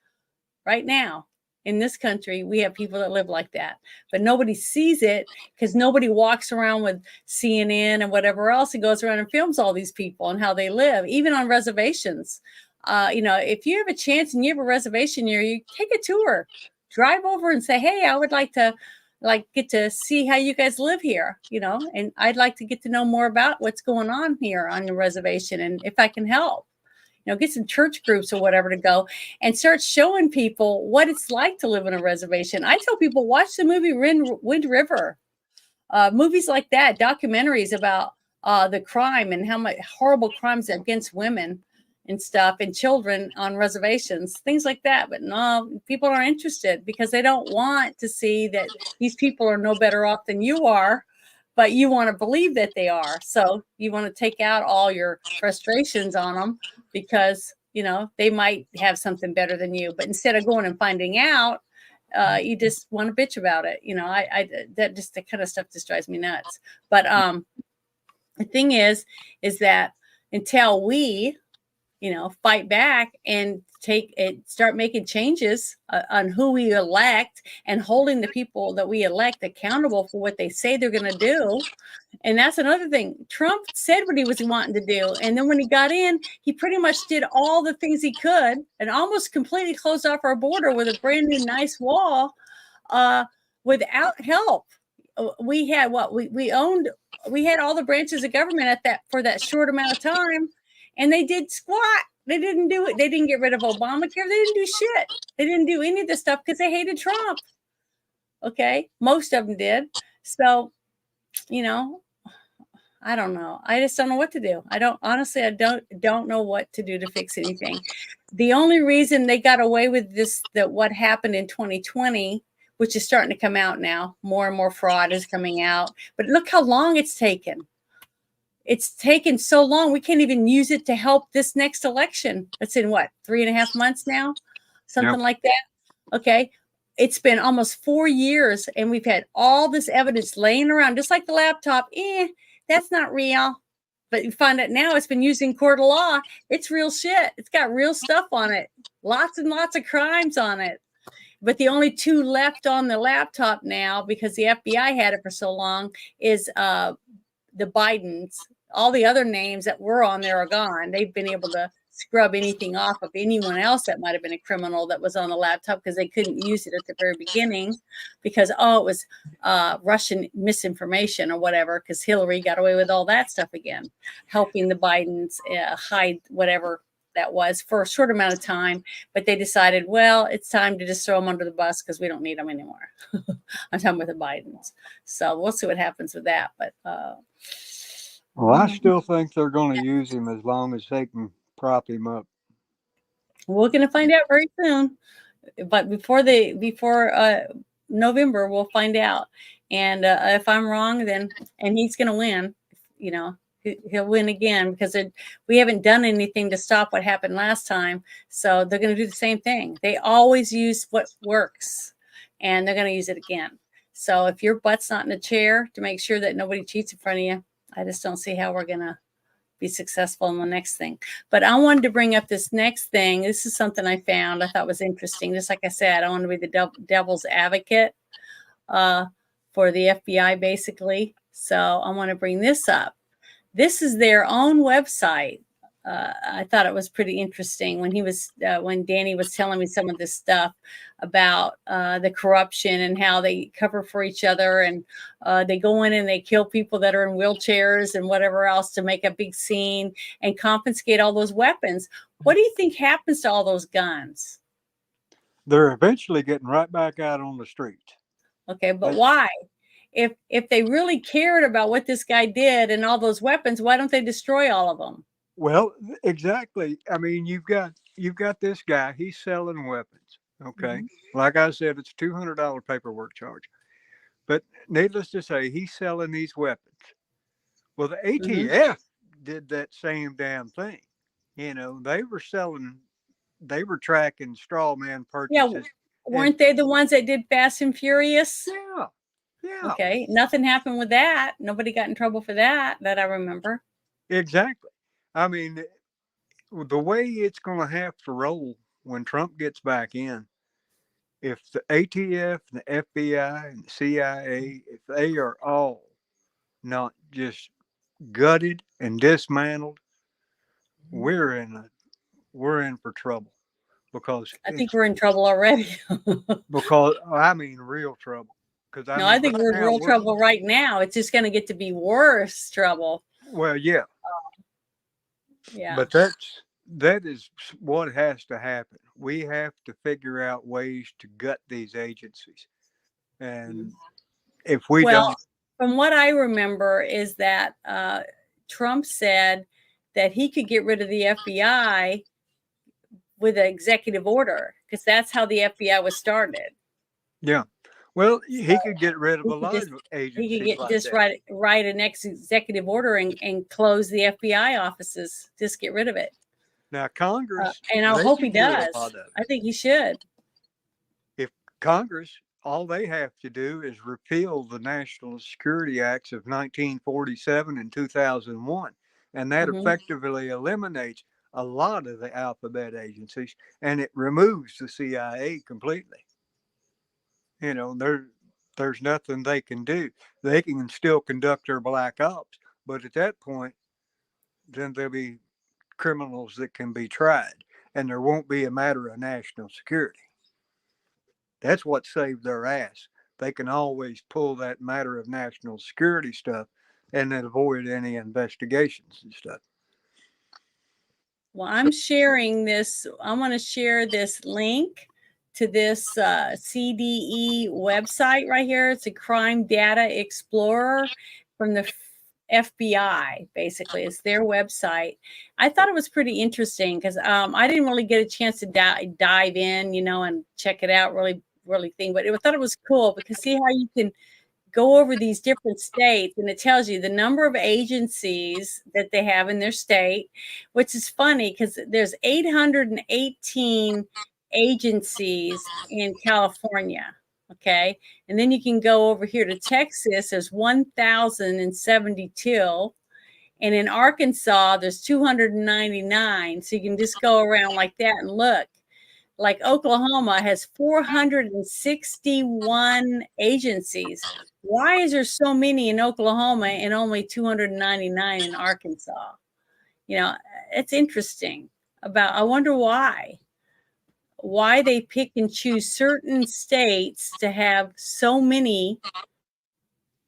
right now, in this country, we have people that live like that, but nobody sees it because nobody walks around with CNN and whatever else and goes around and films all these people and how they live, even on reservations. If you have a chance and you have a reservation near you, take a tour, drive over and say, hey, I would like to get to see how you guys live here, and I'd like to get to know more about what's going on here on your reservation. And if I can help, get some church groups or whatever to go and start showing people what it's like to live on a reservation. I tell people, watch the movie Wind River, movies like that, documentaries about the crime and how much horrible crimes against women and stuff and children on reservations, things like that. But no, people aren't interested because they don't want to see that these people are no better off than you are, but you want to believe that they are. So you want to take out all your frustrations on them because, they might have something better than you. But instead of going and finding out, you just want to bitch about it. That kind of stuff just drives me nuts. But the thing is that until we, fight back and start making changes on who we elect and holding the people that we elect accountable for what they say they're going to do. And that's another thing. Trump said what he was wanting to do. And then when he got in, he pretty much did all the things he could and almost completely closed off our border with a brand new nice wall without help. We had we had all the branches of government for that short amount of time. And they did squat. They didn't do it. They didn't get rid of Obamacare. They didn't do shit. They didn't do any of this stuff because they hated Trump. Okay. Most of them did. So, I don't know. I just don't know what to do. I don't know what to do to fix anything. The only reason they got away with this, that what happened in 2020, which is starting to come out now, more and more fraud is coming out. But look how long it's taken. It's taken so long. We can't even use it to help this next election. It's in 3.5 months now? Something like that. Okay. It's been almost 4 years and we've had all this evidence laying around, just like the laptop. That's not real. But you find out now it's been used in court of law. It's real shit. It's got real stuff on it. Lots and lots of crimes on it. But the only 2 left on the laptop now, because the FBI had it for so long, is the Bidens. All the other names that were on there are gone. They've been able to scrub anything off of anyone else that might have been a criminal that was on the laptop, because they couldn't use it at the very beginning because, it was Russian misinformation or whatever, because Hillary got away with all that stuff again, helping the Bidens hide whatever that was for a short amount of time. But they decided, well, it's time to just throw them under the bus because we don't need them anymore. I'm talking with the Bidens. So we'll see what happens with that. But well, I still think they're going to use him as long as they can prop him up. We're going to find out very soon, but before November, we'll find out. And if I'm wrong, and he's going to win, you know, he'll win again because we haven't done anything to stop what happened last time. So they're going to do the same thing. They always use what works, and they're going to use it again. So if your butt's not in a chair to make sure that nobody cheats in front of you, I just don't see how we're going to be successful in the next thing. But I wanted to bring up this next thing. This is something I found I thought was interesting. Just like I said, I want to be the devil's advocate for the FBI, basically. So I want to bring this up. This is their own website. I thought it was pretty interesting when Danny was telling me some of this stuff about the corruption and how they cover for each other, and they go in and they kill people that are in wheelchairs and whatever else to make a big scene and confiscate all those weapons. What do you think happens to all those guns? They're eventually getting right back out on the street. Okay, but why? If they really cared about what this guy did and all those weapons, why don't they destroy all of them? Well, exactly. I mean, you've got this guy. He's selling weapons. Okay, like I said, it's $200 paperwork charge. But needless to say, he's selling these weapons. Well, the ATF did that same damn thing. You know, they were tracking straw man purchases. Yeah, weren't they the ones that did Fast and Furious? Yeah. Yeah. Okay, nothing happened with that. Nobody got in trouble for that I remember. Exactly. I mean, the way it's going to have to roll when Trump gets back in, if the ATF, the FBI, and the CIA, if they are all not just gutted and dismantled, we're in for trouble, because I think we're in trouble already. because I mean real trouble. No, I think we're in real trouble right now. It's just going to get to be worse trouble. Well, yeah. Yeah. But that is what has to happen. We have to figure out ways to gut these agencies. And if we don't. From what I remember is that Trump said that he could get rid of the FBI with an executive order, because that's how the FBI was started. Yeah. Well, he could get rid of a lot of agencies. He could just write an executive order and close the FBI offices. Just get rid of it. Now, Congress, and I hope he does. I think he should. If Congress, all they have to do is repeal the National Security Acts of 1947 and 2001, and that effectively eliminates a lot of the alphabet agencies, and it removes the CIA completely. You know, there's nothing they can do. They can still conduct their black ops, but at that point, then there'll be criminals that can be tried, and there won't be a matter of national security. That's what saved their ass. They can always pull that matter of national security stuff and then avoid any investigations and stuff. Well, I'm sharing this. I want to share this link to this CDE website right here. It's a Crime Data Explorer from the FBI, basically. It's their website. I thought it was pretty interesting because I didn't really get a chance to dive in, you know, and check it out really think. But I thought it was cool because see how you can go over these different states, and it tells you the number of agencies that they have in their state, which is funny because there's 818 agencies in California. Okay. And then you can go over here to Texas. There's 1,072. And in Arkansas, there's 299. So you can just go around like that and look. Like Oklahoma has 461 agencies. Why is there so many in Oklahoma and only 299 in Arkansas? You know, it's interesting. I wonder why they pick and choose certain states to have so many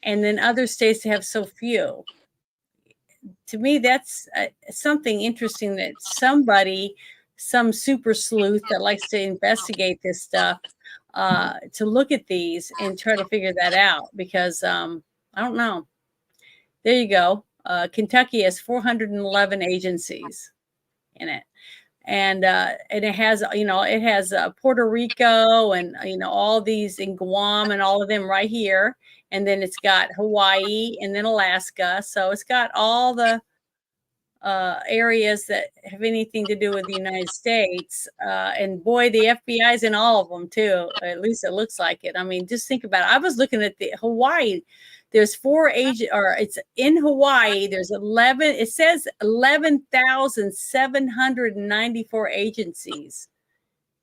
and then other states to have so few. To me, that's something interesting that some super sleuth that likes to investigate this stuff, to look at these and try to figure that out, because I don't know. There you go. Kentucky has 411 agencies in it. and it has, it has Puerto Rico and all these in Guam and all of them right here, and then it's got Hawaii and then Alaska. So it's got all the areas that have anything to do with the United States. And boy, the FBI is in all of them too. At least it looks like it. I mean, just think about it. I was looking at the Hawaii. There's 4 agents, or it's in Hawaii. There's 11. It says 11,794 agencies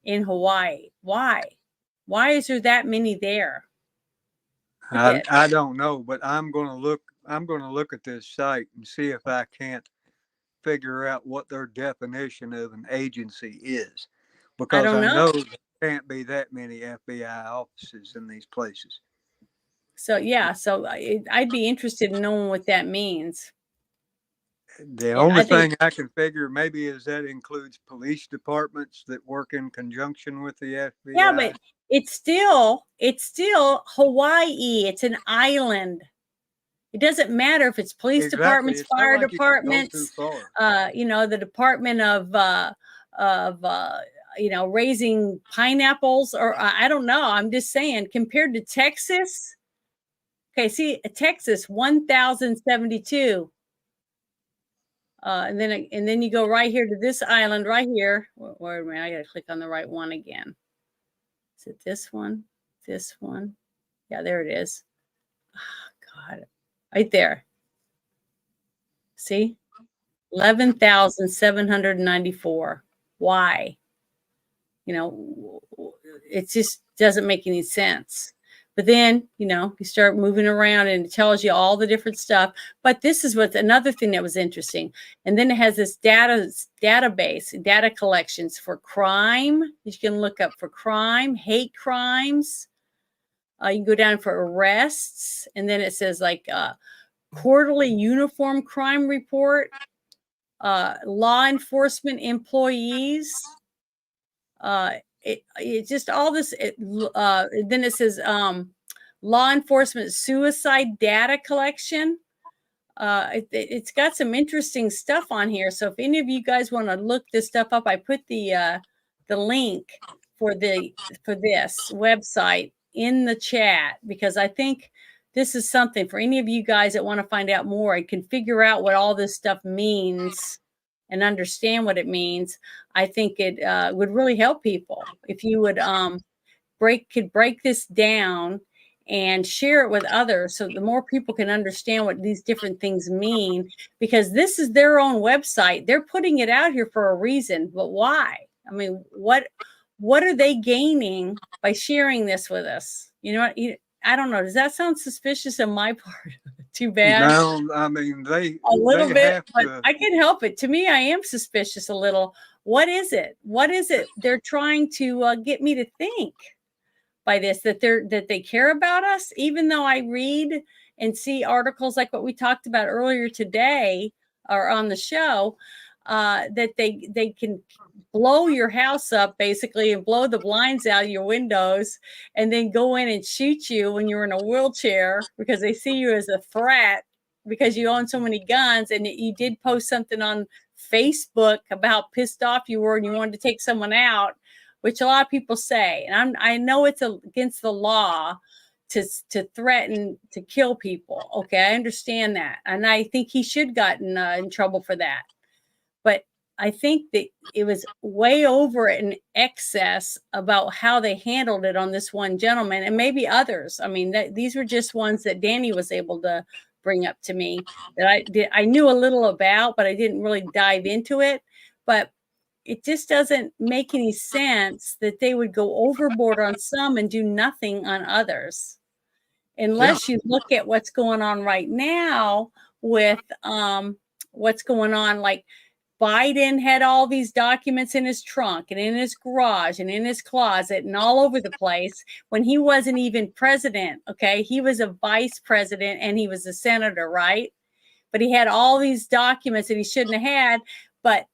in Hawaii. Why? Why is there that many there? I don't know, but I'm going to look at this site and see if I can't figure out what their definition of an agency is, because I know there can't be that many FBI offices in these places. So yeah, so I'd be interested in knowing what that means. The only thing I can figure maybe is that includes police departments that work in conjunction with the FBI. Yeah, but it's still Hawaii. It's an island. It doesn't matter if it's police departments, fire departments, the Department of raising pineapples, or I don't know. I'm just saying, compared to Texas. Okay, see, Texas 1,072, and then you go right here to this island right here. Wait a minute, I gotta click on the right one again. Is it this one? This one? Yeah, there it is. Oh, God, right there. See, 11,794. Why? It just doesn't make any sense. But then, you start moving around and it tells you all the different stuff. But this is what's another thing that was interesting. And then it has this database, data collections for crime. You can look up for crime, hate crimes. You can go down for arrests. And then it says like quarterly uniform crime report, law enforcement employees. It just all this. Then it says law enforcement suicide data collection. It's got some interesting stuff on here. So if any of you guys want to look this stuff up, I put the link for this website in the chat, because I think this is something for any of you guys that want to find out more and can figure out what all this stuff means and understand what it means. I think it would really help people if you would break this down and share it with others, so the more people can understand what these different things mean, because this is their own website. They're putting it out here for a reason, but why? I mean, what are they gaining by sharing this with us? I don't know. Does that sound suspicious on my part? Too bad. No, I mean, a little bit, but I can't help it. To me, I am suspicious a little. What is it? What is it they're trying to get me to think by this, that they care about us? Even though I read and see articles like what we talked about earlier today or on the show, that they can blow your house up basically and blow the blinds out of your windows and then go in and shoot you when you're in a wheelchair because they see you as a threat because you own so many guns. And you did post something on Facebook about how pissed off you were and you wanted to take someone out, which a lot of people say. And I know it's against the law to threaten to kill people. Okay, I understand that. And I think he should gotten in trouble for that. But I think that it was way over in excess about how they handled it on this one gentleman and maybe others. I mean, these were just ones that Danny was able to bring up to me that I knew a little about, but I didn't really dive into it. But it just doesn't make any sense that they would go overboard on some and do nothing on others, unless you look at what's going on right now with what's going on. Like Biden had all these documents in his trunk and in his garage and in his closet and all over the place when he wasn't even president. Okay, he was a vice president and he was a senator, right? But he had all these documents that he shouldn't have had. But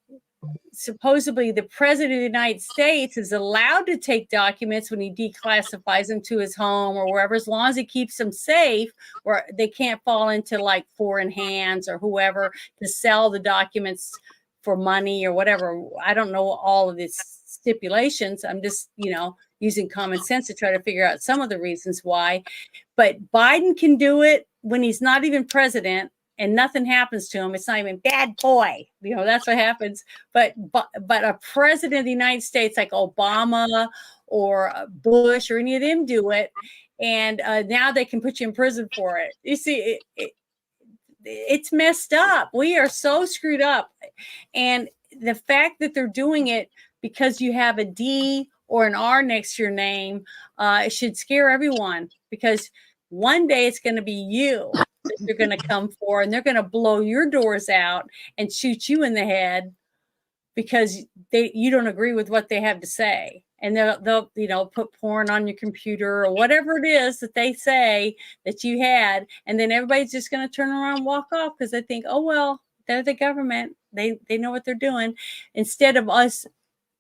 supposedly the president of the United States is allowed to take documents when he declassifies them to his home or wherever, as long as he keeps them safe, where they can't fall into like foreign hands or whoever to sell the documents for money or whatever. I don't know all of these stipulations. I'm just, using common sense to try to figure out some of the reasons why. But Biden can do it when he's not even president and nothing happens to him. It's not even bad boy. That's what happens. But a president of the United States like Obama or Bush or any of them do it. And now they can put you in prison for it. You see, it's messed up. We are so screwed up. And the fact that they're doing it because you have a D or an R next to your name, it should scare everyone, because one day it's going to be you that they're going to come for, and they're going to blow your doors out and shoot you in the head because you don't agree with what they have to say. And they'll put porn on your computer or whatever it is that they say that you had. And then everybody's just going to turn around and walk off because they think, oh, well, they're the government. They know what they're doing. Instead of us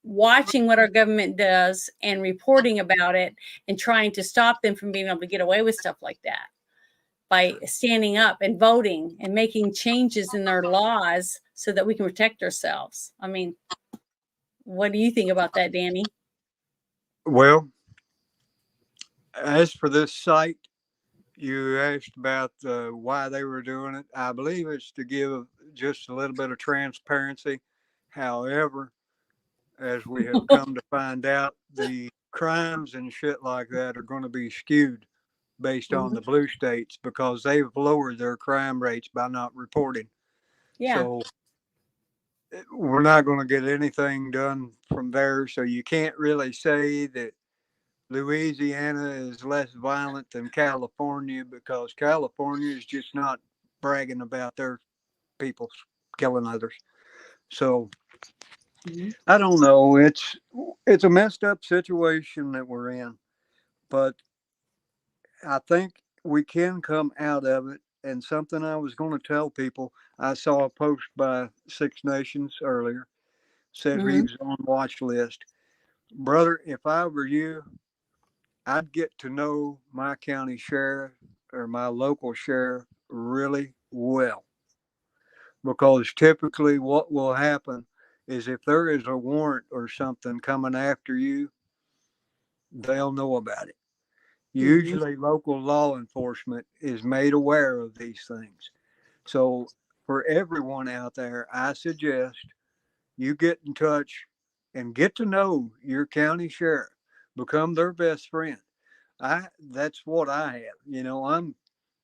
watching what our government does and reporting about it and trying to stop them from being able to get away with stuff like that by standing up and voting and making changes in their laws so that we can protect ourselves. I mean, what do you think about that, Danny? Well, as for this site, you asked about why they were doing it. I believe it's to give just a little bit of transparency. However, as we have come to find out, the crimes and shit like that are going to be skewed based on the blue states, because they've lowered their crime rates by not reporting. Yeah. So we're not going to get anything done from there. So you can't really say that Louisiana is less violent than California, because California is just not bragging about their people killing others. So I don't know. It's a messed up situation that we're in, but I think we can come out of it. And something I was going to tell people, I saw a post by Six Nations earlier, said he was on watch list. Brother, if I were you, I'd get to know my county sheriff or my local sheriff really well, because typically what will happen is if there is a warrant or something coming after you, they'll know about it. Usually local law enforcement is made aware of these things. So for everyone out there, I suggest you get in touch and get to know your county sheriff, become their best friend. That's what I have.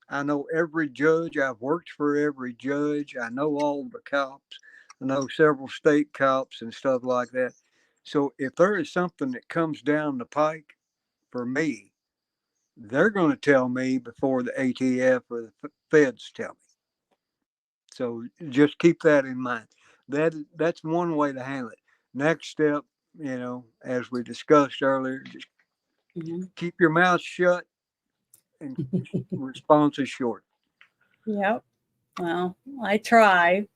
I know every judge. I've worked for every judge. I know all the cops. I know several state cops and stuff like that. So if there is something that comes down the pike for me, they're going to tell me before the ATF or the feds tell me. So just keep that in mind. That's one way to handle it. Next step, as we discussed earlier, just keep your mouth shut and responses short. Yep. Well, I try.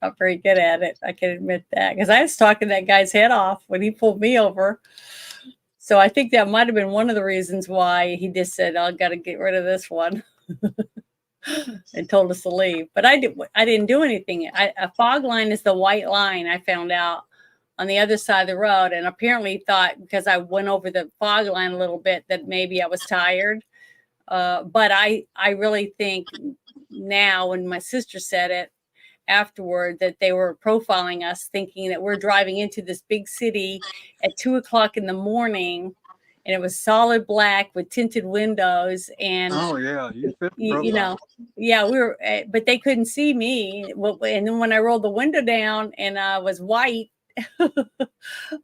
Not very good at it. I can admit that, because I was talking that guy's head off when he pulled me over. So I think that might have been one of the reasons why he just said, "I've got to get rid of this one," and told us to leave. But I didn't do anything. A fog line is the white line, I found out, on the other side of the road, and apparently thought because I went over the fog line a little bit that maybe I was tired. But I really think now, when my sister said it afterward, that they were profiling us, thinking that we're driving into this big city at 2:00 in the morning, and it was solid black with tinted windows. And oh yeah, yeah, we were, but they couldn't see me. And then when I rolled the window down and I was white,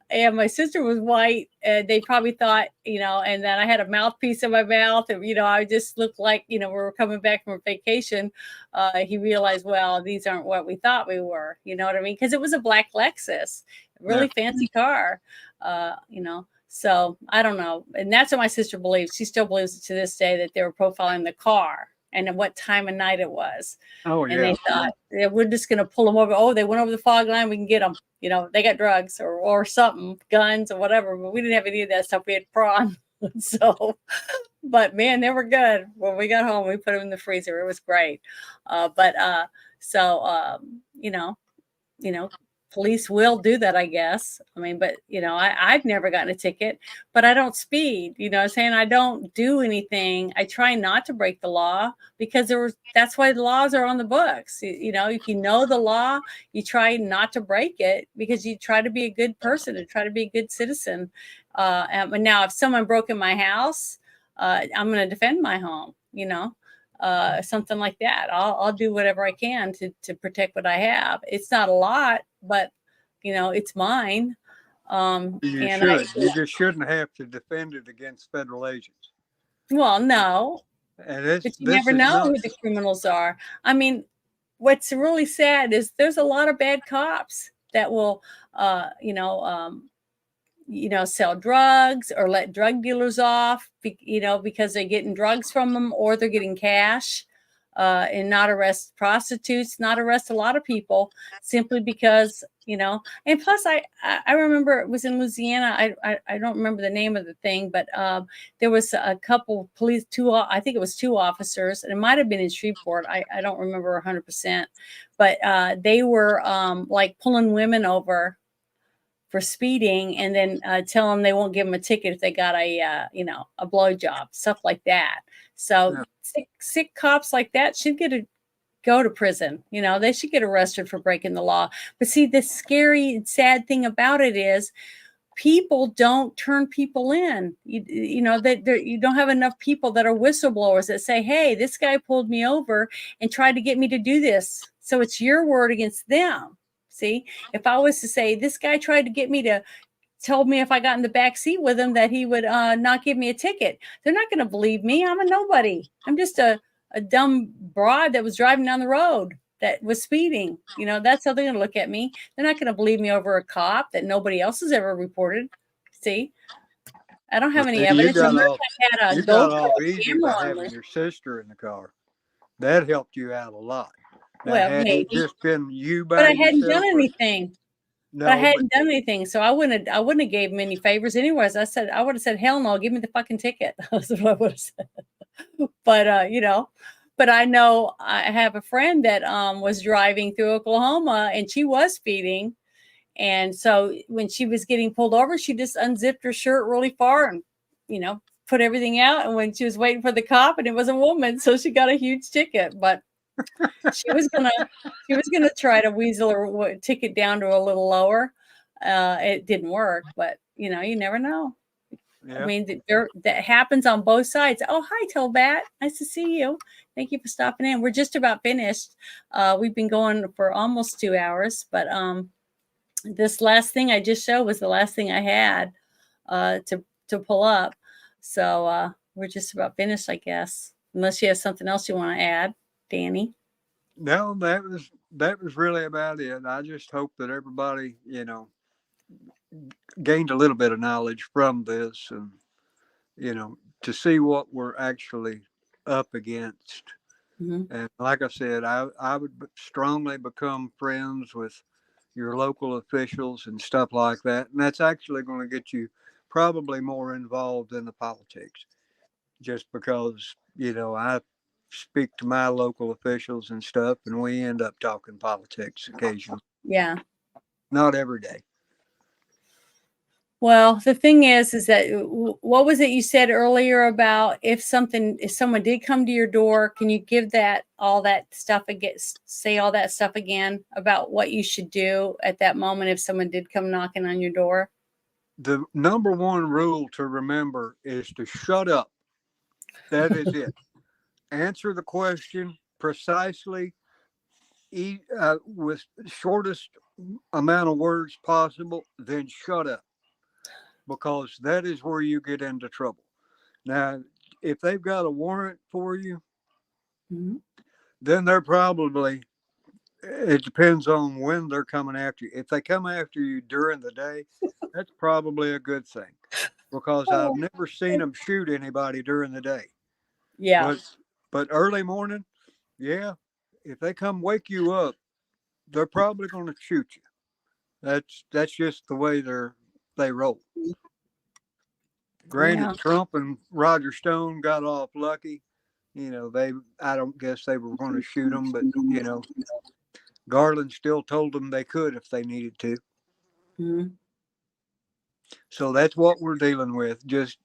and my sister was white, they probably thought, and then I had a mouthpiece in my mouth, and I just looked like, we were coming back from a vacation. He realized, well, these aren't what we thought we were. You know what I mean? Because it was a black Lexus, really fancy car. So I don't know. And that's what my sister believes. She still believes to this day that they were profiling the car and at what time of night it was. Oh, yeah. And they thought, we're just going to pull them over. Oh, they went over the fog line. We can get them. They got drugs or something, guns or whatever. But we didn't have any of that stuff. We had prawn. So, but man, they were good. When we got home, we put them in the freezer. It was great. So, police will do that, I guess. I mean, but I've never gotten a ticket, but I don't speed. You know what I'm saying? I don't do anything. I try not to break the law because that's why the laws are on the books. If you know the law, you try not to break it because you try to be a good person and try to be a good citizen. And now if someone broke in my house, I'm going to defend my home, something like that. I'll do whatever I can to protect what I have. It's not a lot, but it's mine. You And should. You just shouldn't have to defend it against federal agents. Well, no, And but you this never is know not. who the criminals are. I mean, what's really sad is there's a lot of bad cops that will, sell drugs or let drug dealers off, because they're getting drugs from them or they're getting cash, and not arrest prostitutes, not arrest a lot of people simply because, and plus I remember it was in Louisiana. I don't remember the name of the thing, but there was a couple police, I think it was two officers, and it might've been in Shreveport. I don't remember 100%, but they were like pulling women over for speeding and then tell them they won't give them a ticket if they got a blowjob, stuff like that. So sick cops like that should go to prison. They should get arrested for breaking the law. But see, the scary and sad thing about it is people don't turn people in. You don't have enough people that are whistleblowers that say, hey, this guy pulled me over and tried to get me to do this. So it's your word against them. See, if I was to say this guy tried to get me to told me if I got in the back seat with him that he would not give me a ticket, they're not going to believe me. I'm a nobody. I'm just a dumb broad that was driving down the road that was speeding. That's how they're going to look at me. They're not going to believe me over a cop that nobody else has ever reported. See, I don't have any evidence. You got off easy by having your sister in the car. That helped you out a lot. Now, Well, had maybe. it just been you by but I hadn't yourself, done anything. No, but I hadn't done anything, so I wouldn't have gave him any favors anyways. I would have said, hell no, give me the fucking ticket. That's what I would have said. But but I know I have a friend that was driving through Oklahoma and she was speeding, and so when she was getting pulled over, she just unzipped her shirt really far and put everything out. And when she was waiting for the cop, and it was a woman, so she got a huge ticket. But she was gonna try to weasel her ticket down to a little lower. It didn't work, but you never know. Yeah. I mean, that happens on both sides. Oh, hi, Tobat. Nice to see you. Thank you for stopping in. We're just about finished. We've been going for almost 2 hours, but this last thing I just showed was the last thing I had to pull up. So we're just about finished, I guess. Unless you have something else you want to add, Danny. No, that was really about it. I just hope that everybody, gained a little bit of knowledge from this, and to see what we're actually up against. Mm-hmm. And like I said, I would strongly become friends with your local officials and stuff like that, and that's actually going to get you probably more involved in the politics, just because I speak to my local officials and stuff, and we end up talking politics occasionally. Yeah. Not every day. Well, the thing is that what was it you said earlier about if someone did come to your door, can you give all that stuff again, say all that stuff again about what you should do at that moment if someone did come knocking on your door? The number one rule to remember is to shut up. That is it. Answer the question precisely, with shortest amount of words possible, then shut up. Because that is where you get into trouble. Now, if they've got a warrant for you, mm-hmm. then they're probably, it depends on when they're coming after you. If they come after you during the day, that's probably a good thing, because I've never seen them shoot anybody during the day. Yeah. But early morning, yeah, if they come wake you up, they're probably going to shoot you. That's just the way they roll. Granted, Trump and Roger Stone got off lucky, I don't guess they were going to shoot them, but Garland still told them they could if they needed to. Mhm. So that's what we're dealing with. Just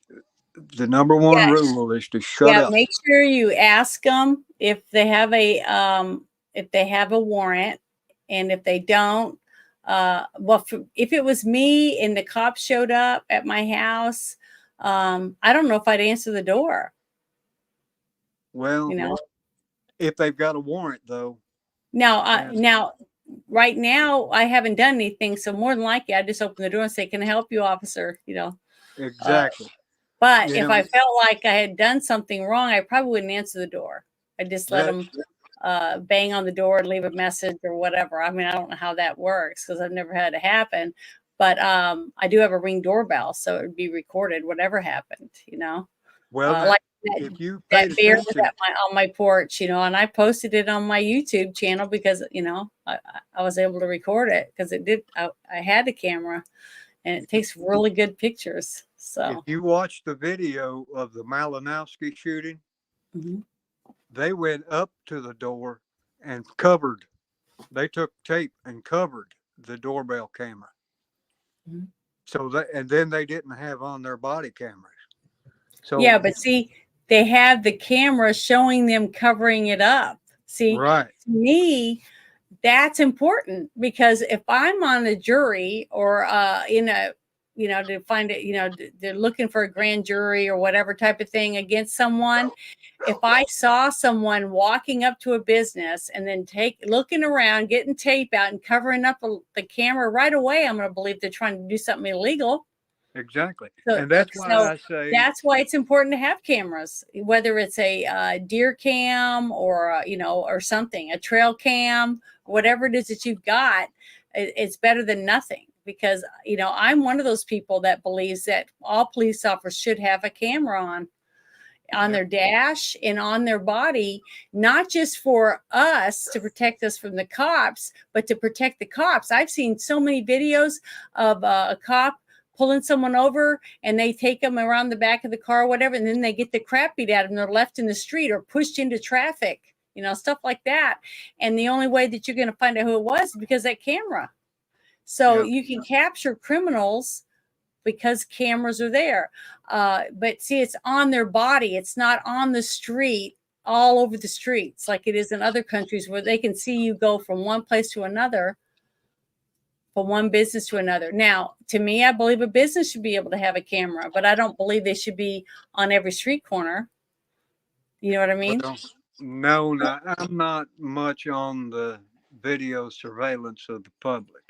the number one Yeah, rule is to shut yeah. up. Make sure you ask them if they have a warrant, and if they don't, if it was me and the cops showed up at my house, I don't know if I'd answer the door. Well, You know, if they've got a warrant, though. now, right now, I haven't done anything, so more than likely, I just open the door and say, "Can I help you, officer?" Exactly. But You if know, I felt like I had done something wrong, I probably wouldn't answer the door. I'd just let that, them bang on the door and leave a message or whatever. I mean, I don't know how that works because I've never had it happen. But I do have a Ring doorbell, so it would be recorded, whatever happened, well, like if you that paid bear was attention, on my porch, and I posted it on my YouTube channel because, I was able to record it because I had a camera, and it takes really good pictures. if So, you watch the video of the Malinowski shooting, mhm. they went up to the door and covered. They took tape and covered the doorbell camera. Mhm. And then they didn't have on their body cameras. So Yeah, but see, they have the camera showing them covering it up. See, right, to me, that's important because if I'm on a jury or in a, to find it, they're looking for a grand jury or whatever type of thing against someone. If I saw someone walking up to a business and then looking around, getting tape out and covering up the camera right away, I'm going to believe they're trying to do something illegal. exactly. So, And that's why so I say that's why it's important to have cameras, whether it's a deer cam or or something, a trail cam, whatever it is that you've got. It's better than nothing because I'm one of those people that believes that all police officers should have a camera on their dash and on their body, not just for us to protect us from the cops, but to protect the cops. I've seen so many videos of a cop pulling someone over and they take them around the back of the car or whatever, and then they get the crap beat out of them. They're left in the street or pushed into traffic, stuff like that. And the only way that you're going to find out who it was is because of that camera. So you can capture criminals because cameras are there. But see, it's on their body. It's not on the street, all over the streets like it is in other countries where they can see you go from one place to another, from one business to another. Now, to me, I believe a business should be able to have a camera, but I don't believe they should be on every street corner. You know what I mean? well, no, I'm not much on the video surveillance of the public.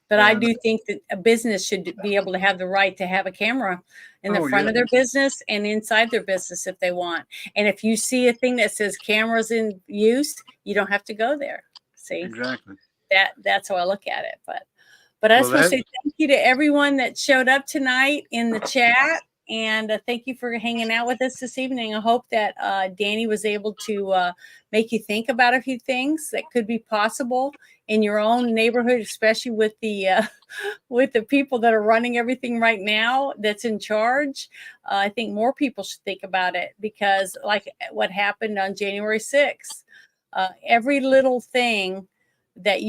But I And do think that a business should be able to have the right to have a camera in the front of their business and inside their business if they want. And if you see a thing that says cameras in use, you don't have to go there. See, exactly. that's how I look at it. But I just want to say thank you to everyone that showed up tonight in the chat. And thank you for hanging out with us this evening. I hope that Danny was able to make you think about a few things that could be possible in your own neighborhood, especially with the people that are running everything right now that's in charge. I think more people should think about it because like what happened on January 6th, every little thing that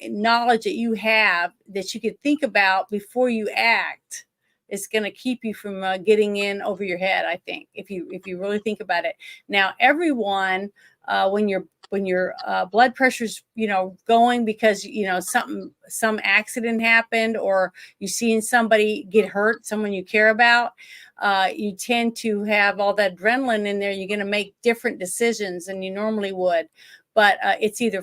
knowledge that you have that you could think about before you act is going to keep you from getting in over your head. I think if you really think about it. Now, everyone, when your blood pressure's going because some accident happened or you seen somebody get hurt, someone you care about, you tend to have all that adrenaline in there. You're going to make different decisions than you normally would. But it's either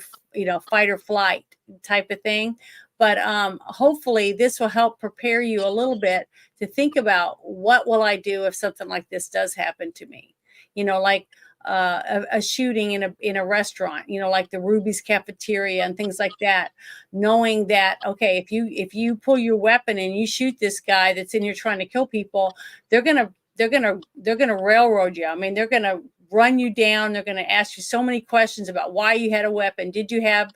fight or flight type of thing. But hopefully this will help prepare you a little bit to think about what will I do if something like this does happen to me. Like a shooting in a restaurant, like the Ruby's Cafeteria and things like that. Knowing that, okay, if you pull your weapon and you shoot this guy that's in here trying to kill people, they're gonna railroad you. I mean, they're gonna run you down. They're going to ask you so many questions about why you had a weapon. Did you have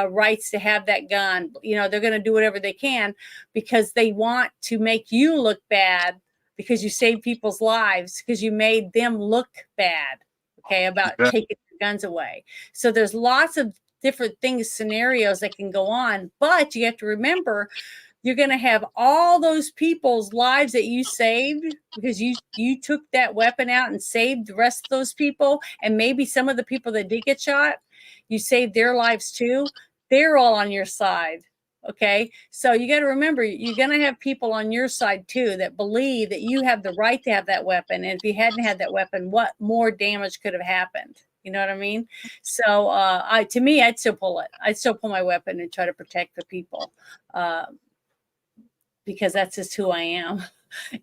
rights to have that gun? They're going to do whatever they can because they want to make you look bad because you saved people's lives, because you made them look bad, okay, about taking their guns away. So there's lots of different things, scenarios that can go on, but you have to remember, you're going to have all those people's lives that you saved because you took that weapon out and saved the rest of those people. And maybe some of the people that did get shot, you saved their lives too. They're all on your side. Okay. So you got to remember, you're going to have people on your side too that believe that you have the right to have that weapon. And if you hadn't had that weapon, what more damage could have happened? You know what I mean? So to me, I'd still pull it. I'd still pull my weapon and try to protect the people. Because that's just who I am.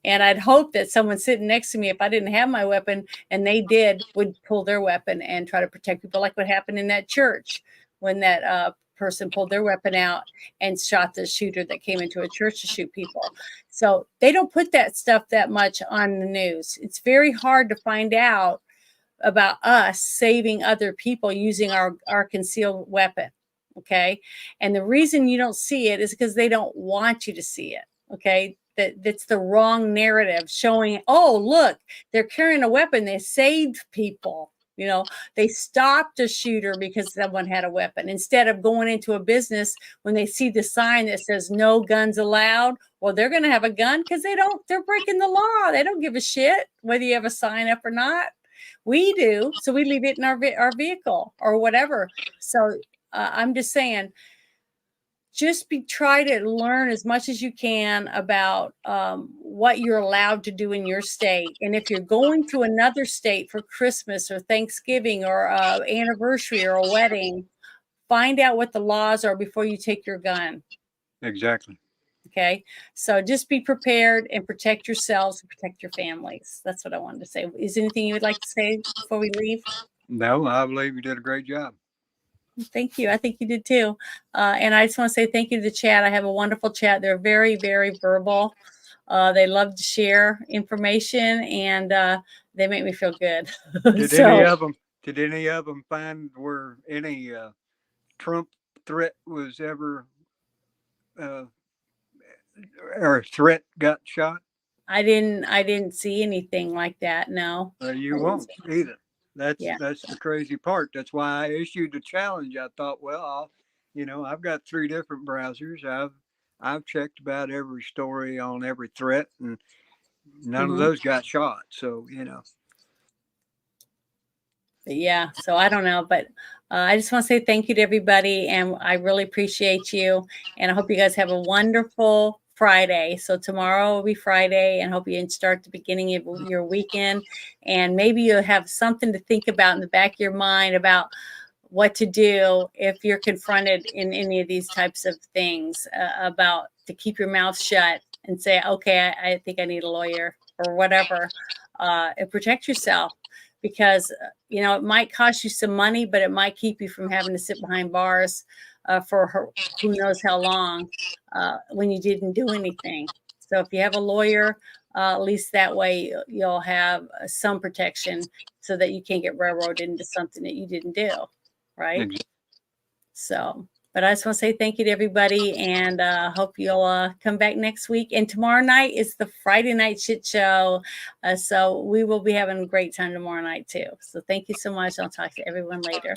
And I'd hope that someone sitting next to me, if I didn't have my weapon and they did, would pull their weapon and try to protect people, like what happened in that church when that person pulled their weapon out and shot the shooter that came into a church to shoot people. So they don't put that stuff that much on the news. It's very hard to find out about us saving other people using our concealed weapon. Okay. And the reason you don't see it is because they don't want you to see it. Okay. That's the wrong narrative showing, oh, look, they're carrying a weapon. They saved people. You know, they stopped a shooter because someone had a weapon instead of going into a business when they see the sign that says no guns allowed. Well, they're going to have a gun because they're breaking the law. They don't give a shit whether you have a sign up or not. We do. So we leave it in our vehicle or whatever. So I'm just saying, try to learn as much as you can about what you're allowed to do in your state. And if you're going to another state for Christmas or Thanksgiving or anniversary or a wedding, find out what the laws are before you take your gun. Exactly. Okay. So just be prepared and protect yourselves and protect your families. That's what I wanted to say. Is there anything you would like to say before we leave? No, I believe you did a great job. Thank you. I think you did too. And I just want to say thank you to the chat. I have a wonderful chat. They're very, very verbal. They love to share information and they make me feel good. Did any of them find where any Trump threat was ever or a threat got shot? I didn't see anything like that. No. You won't either. That's the crazy part. That's why I issued the challenge. I thought, well, I've got 3 different browsers. I've checked about every story on every threat, and none of those got shot. So Yeah. So I don't know, but I just want to say thank you to everybody, and I really appreciate you. And I hope you guys have a wonderful Friday. So tomorrow will be Friday, and hope you start the beginning of your weekend, and maybe you'll have something to think about in the back of your mind about what to do if you're confronted in any of these types of things, about to keep your mouth shut and say, okay, I think I need a lawyer or whatever, and protect yourself, because it might cost you some money, but it might keep you from having to sit behind bars for who knows how long, when you didn't do anything. So if you have a lawyer, at least that way you'll have some protection so that you can't get railroaded into something that you didn't do. Right. Mm-hmm. So, but I just want to say thank you to everybody, and hope you'll come back next week. And tomorrow night is the Friday Night Shit Show. So we will be having a great time tomorrow night too. So thank you so much. I'll talk to everyone later.